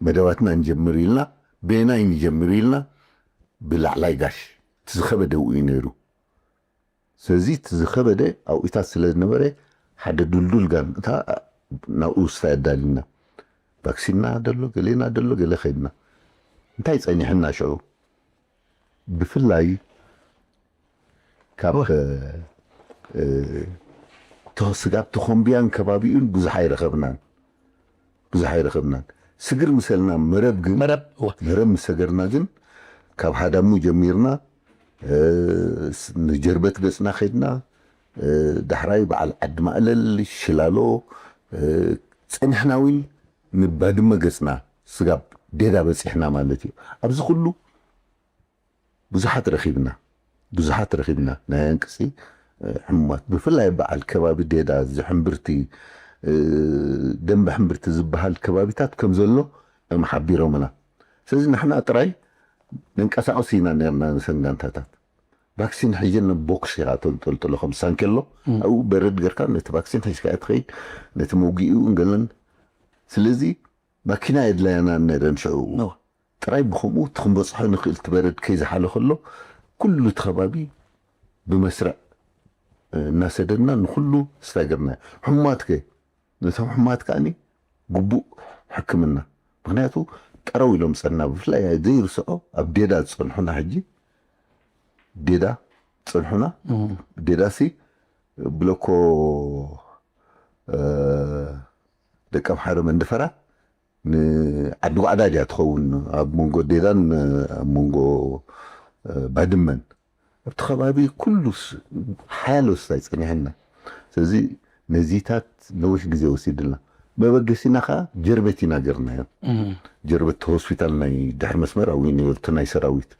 መደባትና እንጀምር ኢልና ቤናይ ንጀምር ኢልና ብላዕላይ ጋሽ ትዝኸበደ ውኡ ነይሩ ስለዚ ትዝኸበደ ኣብኡታት ስለ ዝነበረ ሓደ ዱልዱል ጋን እታ ናብኡ ውስታ የዳልና ቫክሲንና ደሎ ገሌና ደሎ ገለ ኸይድና እንታይ ፀኒሕና ሽዑ ብፍላይ ካብ ስጋብ ተኾምቢያን ከባቢኡን ብዙሕ ኣይረኸብናን ስግር ምሰልና መረብ ምስ ሰገርና ግን ካብ ሃዳሙ ጀሚርና ንጀርበት ገፅና ኸይድና ዳሕራይ በዓል ዓዲ ማእለል ሽላሎ ፀኒሕና ውን ንባድመ ገፅና ስጋብ ዴዳ በፂሕና ማለት እዩ ኣብዚ ኩሉ ብዙሓት ረኺብና ናይ አንቅፂ ሕሙማት ብፍላይ በዓል ከባቢ ዴዳ ዝሕምብርቲ ደንበ ሕምብርቲ ዝበሃል ከባቢታት ከም ዘሎ እዮም ሓቢሮምና ስለዚ ንሕና ጥራይ ንንቀሳቀስ ኢና ነርና ንሰንጋንታታት ቫክሲን ሕጅን ቦክስ ኢኻ ተንጠልጥሎ ከም ሳንኬሎ ኣብኡ በረድ ገርካ ነቲ ቫክሲን ሒዝካ እትኸይድ ነቲ መውጊኡ እንገለን ስለዚ ማኪና የድላየና ነረን ሽዑ ጥራይ ብከምኡ ትክንበፅሖ ንኽእል ትበረድ ከይዝሓለ ከሎ ኩሉ እቲ ከባቢ ብመስርዕ እናሰደድና ንኩሉ ስታገርና ሕሙማትከ ነቶም ሕሙማት ከዓኒ ግቡእ ሕክምና ምክንያቱ ቀረው ኢሎም ፀና ብፍላይ ዘይርስዖ ኣብ ዴዳ ዝፀንሑና ሕጂ ዴዳ ፀንሑና ዴዳሲ ብለኮ ደቀ ምሓረ መንደፈራ ንዓዲ ጓዕዳ ድያ ትኸውን ኣብ መንጎ ዴዳን ኣብ መንጎ ባድመን ኣብቲ ከባቢ ኩሉ ሓያሎ ስታይ ፀኒሕና ስለዚ ነዚታት ነዊሕ ግዜ ወሲድልና መበገሲና ከዓ ጀርበት ኢና ገርናዮ ጀርበት ሆስፒታል ናይ ድሕሪ መስመር ኣብኡ ነበርቲ ናይ ሰራዊት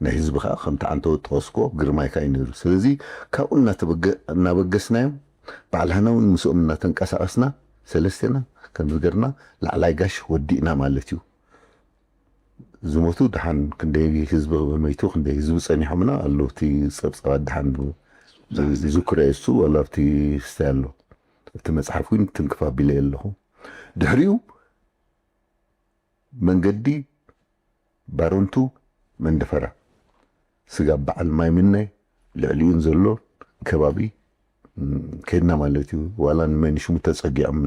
ናይ ህዝቢ ከዓ ከምቲ ዓንተ ተወስኮ ግርማይካ እዩ ነይሩ ስለዚ ካብኡ እናበገስናዮም ባዕልህና እውን ምስኦም እናተንቀሳቀስና ሰለስቴና ከም ዝገርና ላዕላይ ጋሽ ወዲእና ማለት እዩ ዝሞቱ ድሓን ክንደይ ህዝቢ በመይቱ ክንደይ ህዝቢ ፀኒሖምና ኣሎ እቲ ፀብፀባት ድሓን ዝክረ እሱ ወላ ኣብቲ ስታይ ኣሎ እቲ መፅሓፍ እውን ትንክፋቢለ ኣለኹ ድሕሪኡ መንገዲ ባሮንቱ መንደፈራ ስጋብ በዓል ማይ ምነይ ልዕሊኡን ዘሎ ከባቢ ከድና ማለት እዩ ዋላ ንመንሽሙ ተፀጊዖም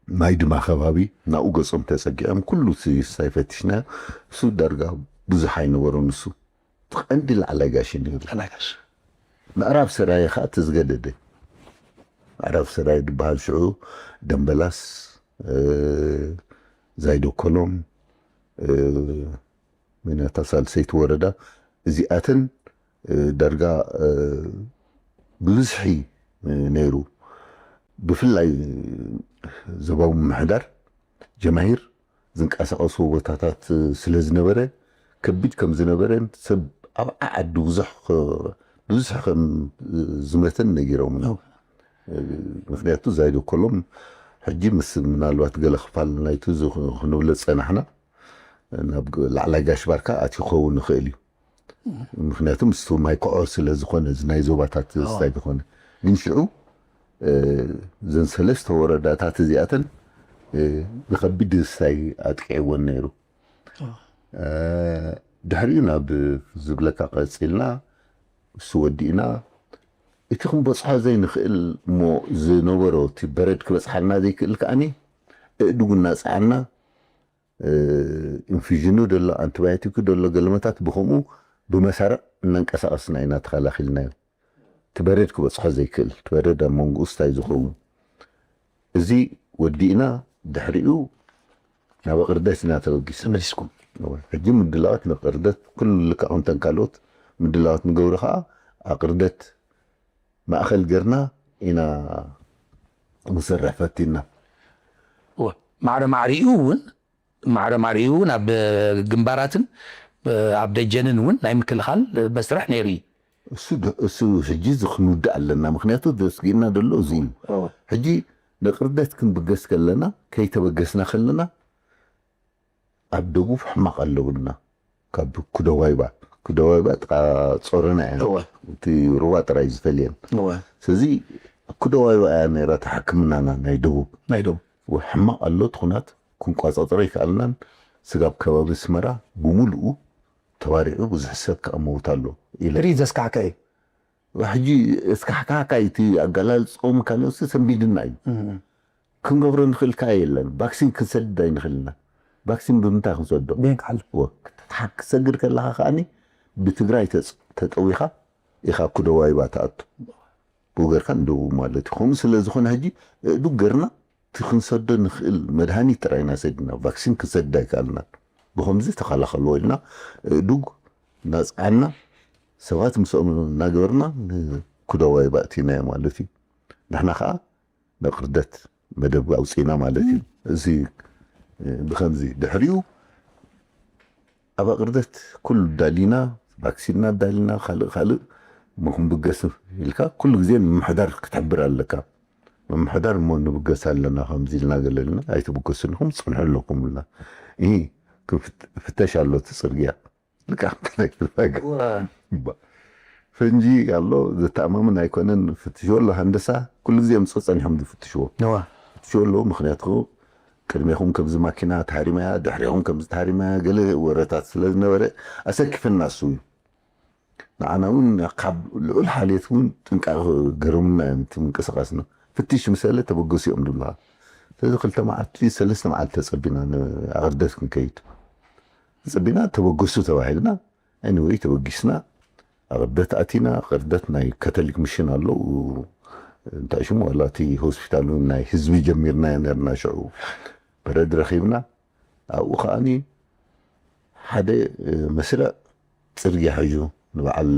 ማይ ድማ ከባቢ ናብኡ ገፆም ተፀጊዖም ኩሉ ሳይፈትሽና እሱ ዳርጋ ብዙሕ ኣይነበሮን እሱ ቀንዲ ላዕላይ ጋሽ ነይሩ ምዕራብ ሰራይ ከዓ ተዝገደደ ምዕራብ ሰራይ ዝበሃል ሽዑ ደንበላስ ዛይዶ ኮሎም ምናታ ሳልሰይቲ ወረዳ እዚኣተን ዳርጋ ብብዝሒ ነይሩ ብፍላይ ዘባዊ ምሕዳር ጀማሂር ዝንቀሳቀሱ ቦታታት ስለ ዝነበረ ከቢድ ከም ዝነበረን ሰብ ኣብ ዓዲ ብዙሕ ከም ዝመተን ነጊሮም ምክንያቱ ዛይዶ ኮሎም ሕጂ ምስ ምናልባት ገለ ክፋል ናይቱ ክንብለ ፀናሕና ናብ ላዕላይ ጋሽ ባርካ ኣትይኸውን ንኽእል እዩ ምክንያቱ ምስ ማይ ክዖ ስለ ዝኾነ ናይ ዞባታት ስታይ ዝኾነ ግን ሽዑ ዘን ሰለስተ ወረዳታት እዚኣተን ብከቢድ ስታይ ኣጥቂዕዎን ነይሩ ድሕሪኡ ናብ ዝብለካ ቀፂልና እሱ ወዲእና እቲ ክንበፅሖ ዘይንኽእል እሞ ዝነበሮ እቲ በረድ ክበፅሓልና ዘይክእል ከዓኒ እዕድጉ እናፀዓና ኢንፊዥኑ ደሎ አንቲባዮቲኩ ደሎ ገለመታት ብከምኡ ብመሰረቅ እናንቀሳቀስና ኢና ተኸላኺልናዮ እቲ በረድ ክበፅሖ ዘይክእል እቲ በረድ ኣብ መንጎኡ ስታይ ዝኸውን እዚ ወዲእና ድሕሪኡ ናብ ቅርደት ኢና ተበጊስኩም ሕጂ ምድላዋት ንቅርደት ኩሉ ልክዑንተን ካልኦት ምድላዋት ንገብሩ ከዓ ኣቅርደት ማእኸል ገርና ኢና ንሰርሕ ፈቲና ማዕረማሪኡ እውን ኣብ ግንባራትን ኣብ ደጀንን እውን ናይ ምክልኻል መስርሕ ነይሩ እሱ ሕጂ ክንውዳእ ኣለና ምክንያቱ ዘስጊና ደሎ እዚ ሕጂ ንቅርደት ክንብገስ ከለና ከይተበገስና ከለና ኣብ ደቡብ ሕማቕ ኣለውና ካብ ኩደዋይባ ጥቃ ጾረና እቲ ሩባ ጥራይ ዝፈልየን ስለዚ ኩደዋይባ እያ ነይራ ተሓክምናና ናይ ደቡብ ሕማቕ ኣሎ ትኹናት ክንቋፃፅሮ ይከኣልናን ስጋብ ከባቢ ስመራ ብሙሉኡ ተባሪዑ ብዙሕ ሰብ ከመውት ኣሎ ትርኢት ዘስካሕከ ሕጂ እስካሕካሕካ እቲ ኣገላልፆም ካልኦት ሰንቢድና እዩ ክንገብሮ ንኽእል ከዓ የለን ቫክሲን ክንሰድድ ኣይንኽእልና ቫክሲን ብምንታይ ክንሰዶ ክሰግድ ከለካ ከዓኒ ብትግራይ ተጠዊኻ ኢኻ ኩደዋይባ ተኣቱ ብገርካ እንደቡብ ማለት እዩ ከምኡ ስለ ዝኾነ ሕጂ እዕዱግ ገርና እቲ ክንሰዶ ንኽእል መድሃኒት ጥራይና ሰዲና ቫክሲን ክንሰድድ ኣይከኣልናን ብከምዚ ተኸላኸልዎ ኢልና እዕዱግ እናፅዓና ሰባት ምስኦም እናገበርና ኩደዋይባ እቲናዮ ማለት እዩ ንሕና ከዓ ንቅርደት መደብ ኣውፂና ማለት እዩ እዚ ብከምዚ ድሕሪኡ ኣብ ቅርደት ኩሉ ዳሊና ቫክሲንና ዳሊና ካልእ ምክንብገስ ኢልካ ኩሉ ግዜ ምምሕዳር ክትሕብር ኣለካ ምምሕዳር እሞ ንብገስ ኣለና ከምዚ ኢልና ገለልና ኣይትብገሱን ኢኹም ፅንሑ ኣለኩም ኢልና ፍተሽ ኣሎ እቲ ፅርግያ ፈንጂ ኣሎ ዘተኣማምን ኣይኮነን ፍትሽዎ ኣሎ ሃንደሳ ኩሉ ግዜ ምስ ፀኒሖም ዝፍትሽዎ ኣለዎ ምክንያቱ ቅድሚኹም ከምዚ ማኪና ተሃሪማያ ድሕሪኹም ከምዚ ተሃሪማያ ገለ ወረታት ስለዝነበረ ኣሰኪፈና እሱ እዩ ንዓና እውን ካብ ልዑል ሓልየት እውን ጥንቃቐ ገረምና እቲ ምንቅስቃስና ፍትሽ ምሰለ ተበገሱ እዮም ድብልካ ስለዚ 2 መዓልቲ 3 መዓልቲ ተፀቢና ንኣቅርደት ክንከይድ ፀቢና ተበገሱ ተባሂልና anyway ተበጊስና ኣቅርደት ኣቲና ቅርደት ናይ ካቶሊክ ሚሽን ኣለው እንታይ ሽሙ ዋላቲ ሆስፒታሉ ናይ ህዝቢ ጀሚርና ነርና ሽዑ በረድ ረኺብና ኣብኡ ከዓኒ ሓደ መስርዕ ፅርግያ ሕዩ ንበዓል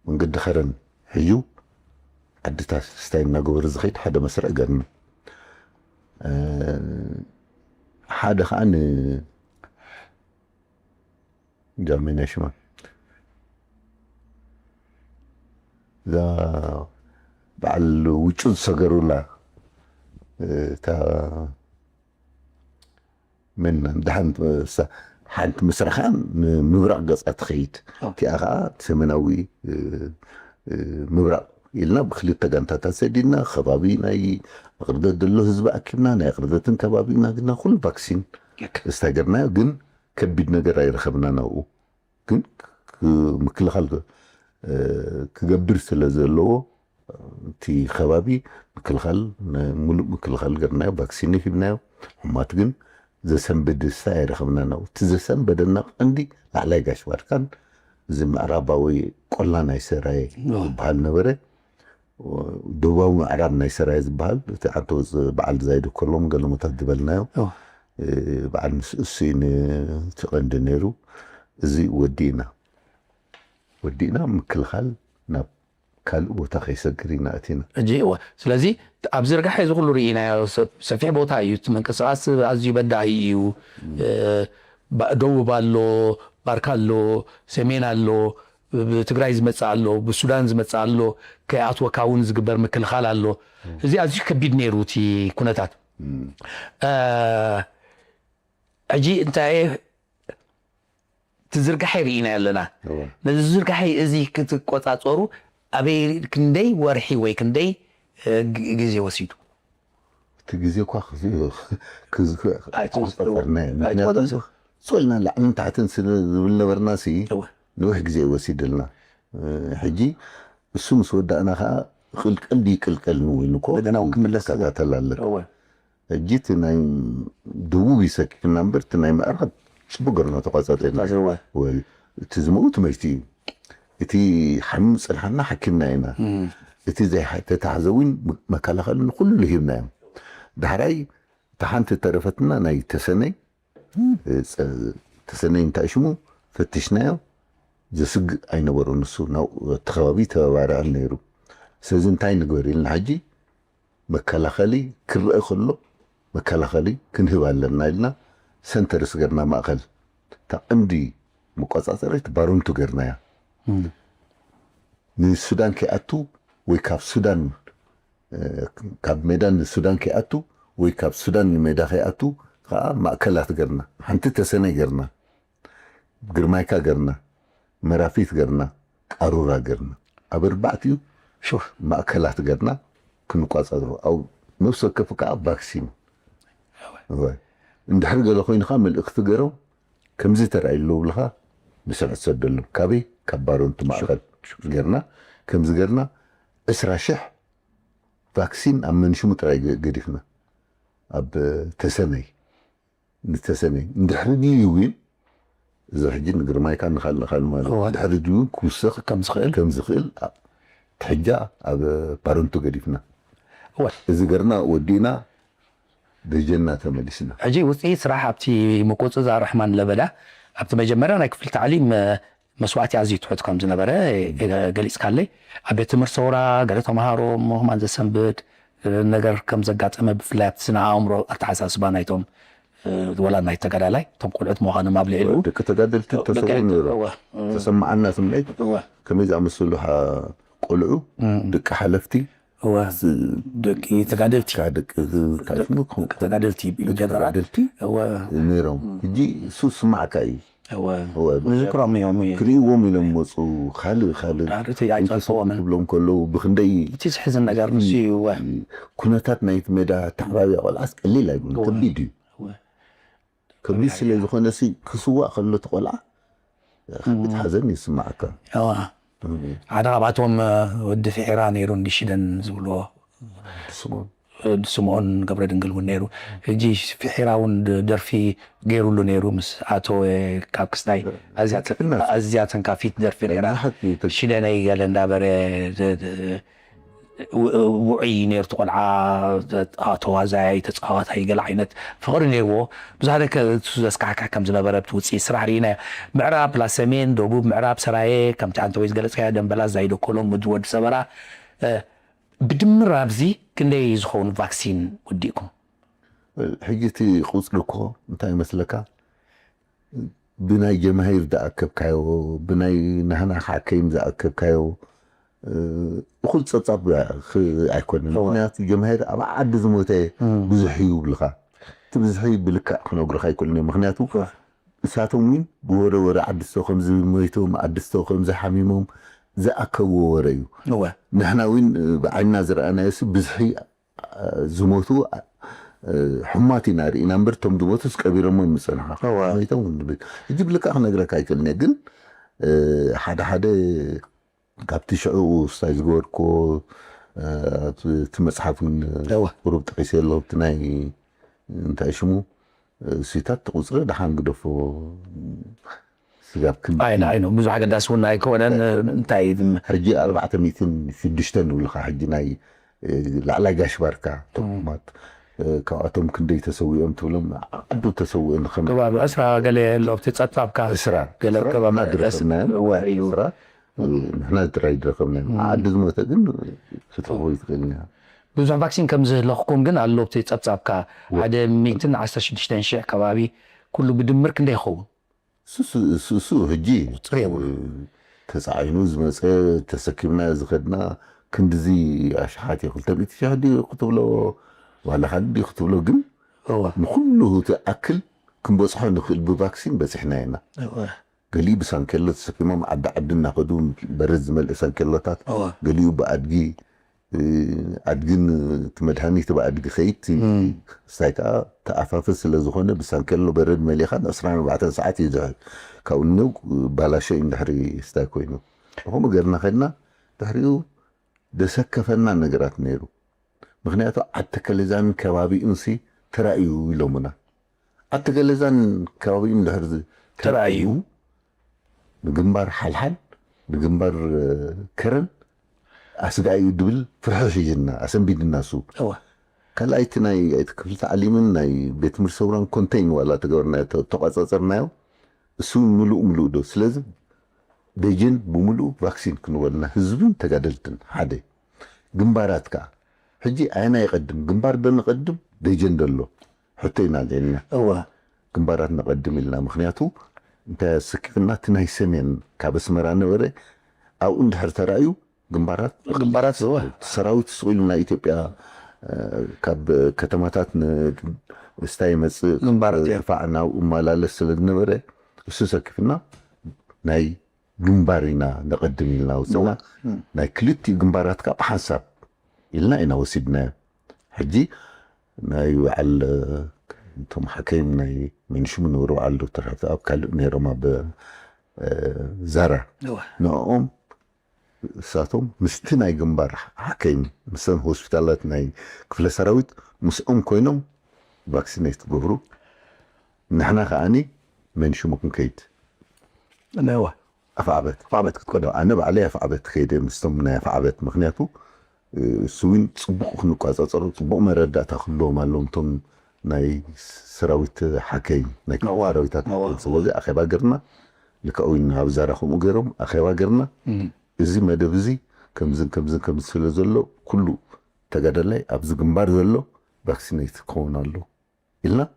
መንገዲ ኸረን ሕዩ ዓድታት ስታይ እናገበሩ ዝኸይድ ሓደ መስርዕ ገርና ሓደ ከዓ ጃሜና ሽማ እዛ በዓል ውጩ ዝሰገሩላ እታ ምን እንዳሓንቲ ሓንቲ ምስራኻ ምብራቅ ገፃ ትኸይድ እቲኣ ከዓ ሰሜናዊ ምብራቅ ኢልና ብክልተ ጋንታታት ሰዲድና ከባቢ ናይ ቅርደት ደሎ ህዝቢ ኣኪብና ናይ ቅርደትን ከባቢና ግና ኩሉ ቫክሲን ዝተገርናዮ ግን ከቢድ ነገር ኣይረኸብና ናብኡ ግን ምክልኻል ክገብር ስለ ዘለዎ እቲ ከባቢ ምክልኻል ሙሉእ ምክልኻል ገርናዮ ቫክሲን ሂብናዮ ሕማት ግን ዘሰንብድ ስታይ ኣይረኸብና ናብኡ እቲ ዘሰንበደና ቀንዲ ላዕላይ ጋሽ ባርካን እዚ ምዕራባዊ ቆላ ናይ ሰራይ ዝበሃል ነበረ ደቡባዊ ምዕራብ ናይ ሰራይ ዝበሃል እቲ ዓቶ በዓል ዛይድ ከሎም ገለሞታት ዝበልናዮ በዓል ምስ እሱይ ንትቐንዲ ነይሩ እዚ ወዲእና ምክልኻል ናብ ካልእ ቦታ ከይሰግር ኢና እቲና ስለዚ ኣብዚ ርጋሕ እዚ ኩሉ ርኢናዮ ሰፊሕ ቦታ እዩ እቲ ምንቅስቃስ ኣዝዩ በዳሂ እዩ ደቡብ ኣሎ ባርካ ኣሎ ሰሜን ኣሎ ብትግራይ ዝመፅእ ኣሎ ብሱዳን ዝመፅእ ኣሎ ከይኣትወካ እውን ዝግበር ምክልኻል ኣሎ እዚ ኣዝዩ ከቢድ ነይሩ እቲ ኩነታት ሕጂ እንታይ ትዝርጋሐይ ርኢና ኣለና ነዚ ዝርጋሐይ እዚ ክትቆፃፀሩ ኣበይ ክንደይ ወርሒ ወይ ክንደይ ግዜ ወሲዱ እቲ ግዜ እኳ ክዝቆፀርና ሶልና ላዕልን ታሕትን ዝብል ነበርና ንውሕ ግዜ ወሲድልና ሕጂ እሱ ምስ ወዳእና ከዓ ቅልቀል ይቅልቀል ንወይንኮ بدنا نكمل ተላለ هو ሕጂ እቲ ናይ ደቡብ ይሰኪክና እምበር እቲ ናይ ምዕራብ ፅቡቅ ገርና ተቋፃፀልና ወይ እቲ ዝመውት መይቲ እዩ እቲ ሓሚም ፀልሓና ሓኪምና ኢና እቲ ዘይተታሕዘውን መከላኸሊ ንኩሉ ሂብናዮም ዳሕራይ ተሓንቲ ተረፈትና ናይ ተሰነይ እንታይ ሽሙ ፈትሽናዮ ዘስግእ ኣይነበሮ ንሱ እቲ ከባቢ ተባባርያ ነይሩ ስለዚ እንታይ ንግበር ኢልና ሕጂ መከላኸሊ ክርአ ከሎ መከላኸሊ ክንህብ ኣለና ኢልና ሰንተርስ ገርና ማእኸል ተቐንዲ መቆፃፀሪት ባሮንቱ ገርናያ ንሱዳን ከይኣቱ ወይ ካብ ሱዳን ካብ ሜዳን ሱዳን ከይኣቱ ወይ ካብ ሱዳን ሜዳ ከይኣቱ ከዓ ማእከላት ገርና ሓንቲ ተሰነይ ገርና ግርማይካ ገርና መራፊት ገርና ቃሩራ ገርና ኣብ ኣርባዕቲኡ ማእከላት ገርና ክንቋፃፀሩ ኣብ ነፍሲ ወከፍ ከዓ ቫክሲን እንድሕር ገለ ኮይኑካ መልእክቲ ገይሮም ከምዚ ተራእዩ ብልካ ብስርዕ ትሰደሎም ካበይ ካብ ባሮንቱ ማእከል ገርና ከምዚ ገርና 20,000 ቫክሲን ኣብ መንሽሙ ጥራይ ገዲፍና ኣብ ተሰነይ ንተሰነይ እንድሕር ድዩውን እዚ ሕጂ ንግርማይካ ንኻልንኻል ማለት ድሕሪ ድዩውን ክውስኽ ከም ዝኽእል ትሕጃ ኣብ ባሮንቱ ገዲፍና እዚ ገርና ወዲና ደጀና ተመሊስና ሕጂ ውፅኢት ስራሕ ኣብቲ ምቁፅፃር ርሕማን ለበዳ ኣብቲ መጀመርያ ናይ ክፍሊ ተዕሊም መስዋዕቲ ኣዝዩ ትሑት ከም ዝነበረ ገሊፅካለይ ኣብ ቤት ትምህርቲ ሰውራ ገለ ተምሃሮ ምሁማን ዘሰንብድ ነገር ከም ዘጋጠመ ብፍላይ ኣብቲ ስነ ኣእምሮ ኣተሓሳስባ ናይቶም ወላድ ናይ ተጋዳላይ እቶም ቆልዑት ምዃኖም ኣብ ልዕሊኡ ደቂ ተጋደልቲ ተሰውኡ ነይሩ ተሰማዓና ስምዒት ከመይ ዝኣመሰሉ ቆልዑ ደቂ ሓለፍቲ ደቂ ተጋደልቲ ተጋደልቲ ነይሮም ሕጂ እሱ ስማዕካ እዩ ንዝክሮም እዮም ክርእዎም ኢሎም መፁ ካልእ ክብሎም ከለዉ ብክንደይ እቲ ዝሕዝን ነገር ንሱ እዩ ኩነታት ናይቲ ሜዳ ተዕባብያ ቆልዓስ ቀሊል ኣይብሉን ከቢድ እዩ ከቢድ ስለ ዝኾነ ክስዋእ ከሎ እቲ ቆልዓ ሓዘን ይስማዓካ ሓደ ካብኣቶም ወዲ ፊሒራ ነይሩ እንዲሽደን ዝብልዎ ስምዖን ገብረ ድንግል እውን ነይሩ ሕጂ ፊሒራ እውን ደርፊ ገይሩሉ ነይሩ ምስ ኣቶ ካብ ክስታይ ኣዝያ ተንካፊት ደርፊ ነይራ ሽደነይ ገለ እንዳበረ ውዑይ ነርቱ ቆልዓ ተዋዛይ ተፃዋታይ ገለ ዓይነት ፍቅሪ ነይርዎ ብዙሕ ዘስካሕካሕ ከም ዝነበረ ብቲ ውፅኢት ስራሕ ርኢና ምዕራብ ፕላስ ሰሜን ደቡብ ምዕራብ ሰራየ ከምቲ አንተ ወይ ዝገለፅካዮ ደንበላ ዛይደኮሎም ወዲ ሰበራ ብድምር ኣብዚ ክንደይ ዝኸውን ቫክሲን ወዲእኩም ሕጂ እቲ ቁፅሪ እኮ እንታይ ይመስለካ ብናይ ጀማሂር ዝኣከብካዮ ብናይ ናህና ሓከይም ዝኣከብካዮ እኩል ፀጻብ ኣይኮነን ምክንያቱ ጀማሂር ኣብ ዓዲ ዝሞተ ብዙሕ እዩ ብልካ እቲ ብዙሕ እዩ ብልክዕ ክነግሩካ ኣይኮነን ምክንያቱ እሳቶም እውን ብወረወረ ዓዲ ዝቶ ከምዚ ሞይቶም ዓዲ ዝቶ ከምዚ ሓሚሞም ዝኣከብዎ ወረ እዩ ንሕና እውን ብዓይንና ዝረኣናዮሲ ብዙሕ ዝሞቱ ሕማት ኢና ርኢና እምበር እቶም ዝሞቱስ ቀቢሮሞ ይምፀናኻ ሞይቶም ሕጂ ብልክዕ ክነግረካ ኣይክእልኒ ግን ሓደ ሓደ ካብቲ ሽዑ ስታይ ዝገበርኮ እቲ መፅሓፍን ቁሩብ ጠቂሰ ኣሎ እቲ ናይ እንታይ ሽሙ ሲታት ቁፅሪ ድሓን ግደፎ ስጋብ ክም ኣይኖ ብዙሕ ኣገዳሲ እውን ኣይኮነን እንታይ ሕጂ 406 ንብልካ ሕጂ ናይ ላዕላይ ጋሽ ባርካ ቶማት ካብኣቶም ክንደይ ተሰዊኦም ትብሎም ዓዱ ተሰዊኦም ከባቢ 10 ገለ ኣሎ ኣብቲ ፀጥታብካ 10 ገለ ከባቢ ድረስና ንሕና ጥራይ ድረከብና ዓዲ ዝሞተ ግን ክትረኽቦ ይትኽእልና ብዙሕ ቫክሲን ከም ዝህለኽኩም ግን ኣሎ ብቲ ፀብፃብካ 116,000 ከባቢ ኩሉ ብድምር ክንደይ ይኸውን እሱ ሕጂ ተፃዒኑ ዝመፀ ተሰኪምና ዝኸድና ክንዲዚ ኣሽሓት ይኽእል ተብኢት ሸህዲ ክትብሎ ዋላካ ዲ ክትብሎ ግን ንኩሉ ትኣክል ክንበፅሖ ንኽእል ብቫክሲን በፂሕና ኢና ገሊኡ ብሳንኬሎ ተሰኪሞም ዓዲ ዓዲ እናኸዱ በረድ ዝመልእ ሳንኬሎታት ገሊኡ ብኣድጊ ኣድግን እቲ መድሃኒት ብኣድጊ ኸይድ ስታይ ከዓ ተኣፋፍ ስለ ዝኾነ ብሳንኬሎ በረድ መሊእኻ 24 ሰዓት እዩ ዝሕል ካብኡ ባላሸ እንድሕሪ ስታይ ኮይኑ هم قرنا خدنا تحريو دسكفنا نقرات نيرو مغنياتو عتكلزان كبابي انسي ترأيو يلومنا عتكلزان كبابي مدهرز ترأيو بجنبار حلحل بجنبار كرن أسقايو دبل فرحش يجنا أسنبيد الناسو كلايت ناي كفل تعليمن ناي بيت مرسوران كونتين ولا تقورنا تقاصصرنايو سو ملو دو سلازم ديجن بملو فاكسين كنولنا حزبن تقادلتن حدي جنباراتك حجي انا يقدم جنبار دل نقدم ديجن دلو حطينا لنا جنبارات نقدم لنا مخنياتو انت سكفنا تناي سمين كابس مرانا وري او اندحر ترايو جنبارات هو سراوت سويلنا ኢትዮጵያ ካብ ከተማታት ስታይመጽ ግንባራት يرفعنا ومالالس ስለነበረ እሱ ሰክፍና ናይ ግንባሪና نقدم لنا وصلنا ናይ ክልቲ ግንባራት ካብ حساب إلنا إنا وسيدنا حجي ناي وعل انتم حكيم ناي من شو منورو على دكتور حساب قال نيرو ما ب زرع نقوم ساتهم مستنا جنبار حكيم مثلا هوسبيتالات ناي كفل سراويت مسؤوم كوينهم فاكسينيت جبرو نحنا خاني من شو ممكن كيد نوا فعبت كتقدر أنا بعليها فعبت خيدة مستمنا فعبت مخنياتو سوين صبوق نقاصصر صبوق مرداتا كلهم علوم توم ناي سراويت حكيم ناي كوارويتات سوزي اخي باغرنا لكاوين هاوزارخم وغيرهم اخي باغرنا ازي مدبزي كمزن سلازلو كله تغادلاي ابز جنبار زلو فاكسينيت كونالو إلنا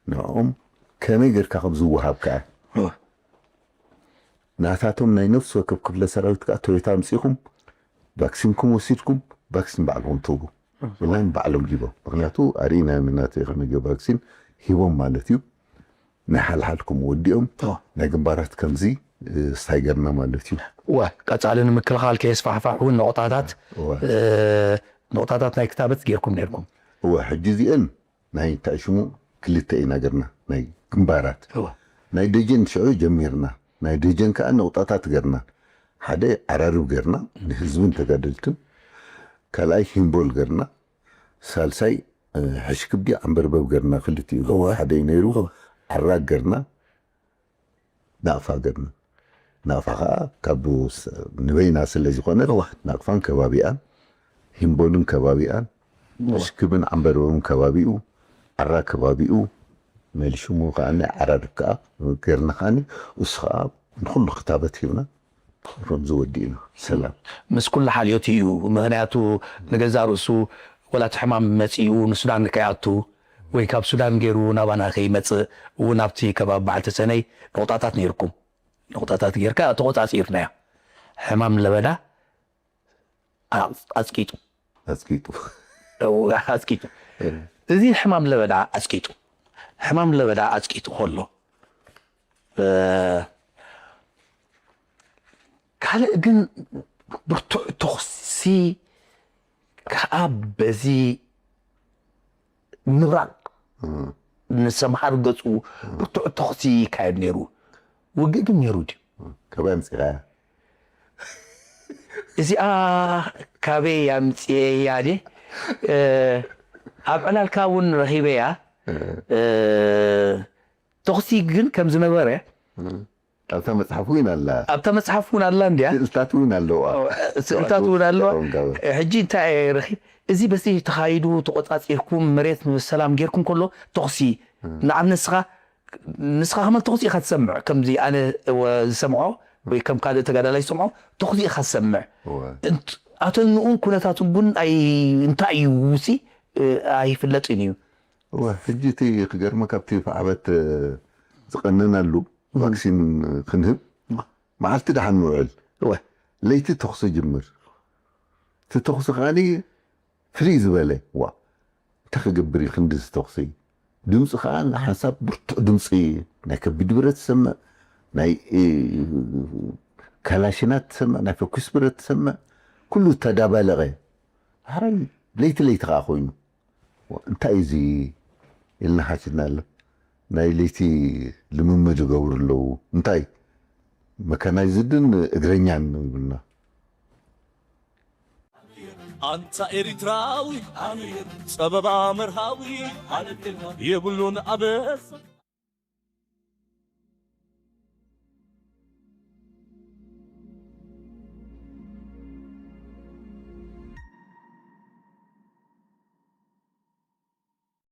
نعم كمي غير كخبز وهابكا ناتاتهم ناي نفس وكب كفل سراويت كا تويتا مسيخم فاكسينكم وسيدكم فاكسين بعلهم توبو والله بعلهم جيبو مغنياتو أرينا مناتي خميجو فاكسين هيوم مالتيو نحل حالكم وديهم نجنبارات كمزي استايقرنا مالتيو قصالن مكلخال كيسفحفحون نقطات ناي كتابت غيركم نيركم هو حجزين ناي تاشمو كلتينا غرنا ناي جنبارات ناي دجن شعو جميرنا ناي دجن كأن نقطات غرنا حدا عرارو غرنا لحزبن تقادلتن كلاي هيمبول غرنا سالساي حشكبدي عنبربب غرنا خلتي حدا ينيرو عراق غرنا نافا غرنا نافا كابوس نبينا سلازي قونت ناقفان كبابيان هيمبولن كبابيان حشكبن عنبربن كبابيو عراق كبابيو ملشمو قانا عراركا غرنا خاني وسخاب نخل خطابت هنا رمزو ودينا سلام مس كل حاليوتيو مهنياتو نجزارسو ولا تحمام مسيو نسودان نكياتو ويكاب سودان غيرو نابانا خيمت ونابتي كباب بعد سنه نقطات نيركم نقطات غيركا توقات يرنا حمام لبدا اسكيتو زي حمام لبدا اسكيتو هولو كان جن تخصي كأب بزي نراق نسمحر قصو تخصي كايب نيرو وقيقم نيرو دي كبام سيغايا إذي كابي يامسي يعني أبعنا الكاون رهيبيا تخصي جن كم زنباري أبتا مصحفون الله انديا سلطاتون الله حجي تاع رخي ازي بس تخايدو تقطاصيركم مريت السلام غيركم كله تقصي نعم نسخه هم تقصي ختصمع كم زي انا سمعوا ወይ ከም ካልእ ተጋዳላይ ሰምዖ ተኽዚ ኢኻ ዝሰምዕ ኣቶም ንኡን ኩነታቱን ቡን እንታይ እዩ ውሲ ኣይፍለጥን እዩ ሕጂ እቲ ክገርመካ ኣብቲ ዓበት ዝቐንናሉ ቫክሲን ክንህብ መዓልቲ ዳሓን ንውዕል ለይቲ ተኽሲ ጅምር እቲ ተኽሲ ከዓኒ ፍልይ ዝበለ ዋ እንታይ ክገብር እዩ ክንድዚ ተኽሲ ድምፂ ከዓ ንሓሳብ ብርቱዕ ድምፂ ናይ ከቢድ ብረት ትሰምዕ ናይ ካላሽናት ትሰምዕ ናይ ፎኩስ ብረት ትሰምዕ ኩሉ ተዳባለቐ ሓራይ ለይቲ ከዓ ኮይኑ እንታይ እዚ ኢልና ሓሲብና ኣሎ ናይ ለይቲ ልምምድ ይገብሩ ኣለዉ እንታይ መካናይዝድን እግረኛን ነው ይብልና አንተ ኤሪትራዊ አሚር ጸበባ መርሃዊ የብሉን አበስ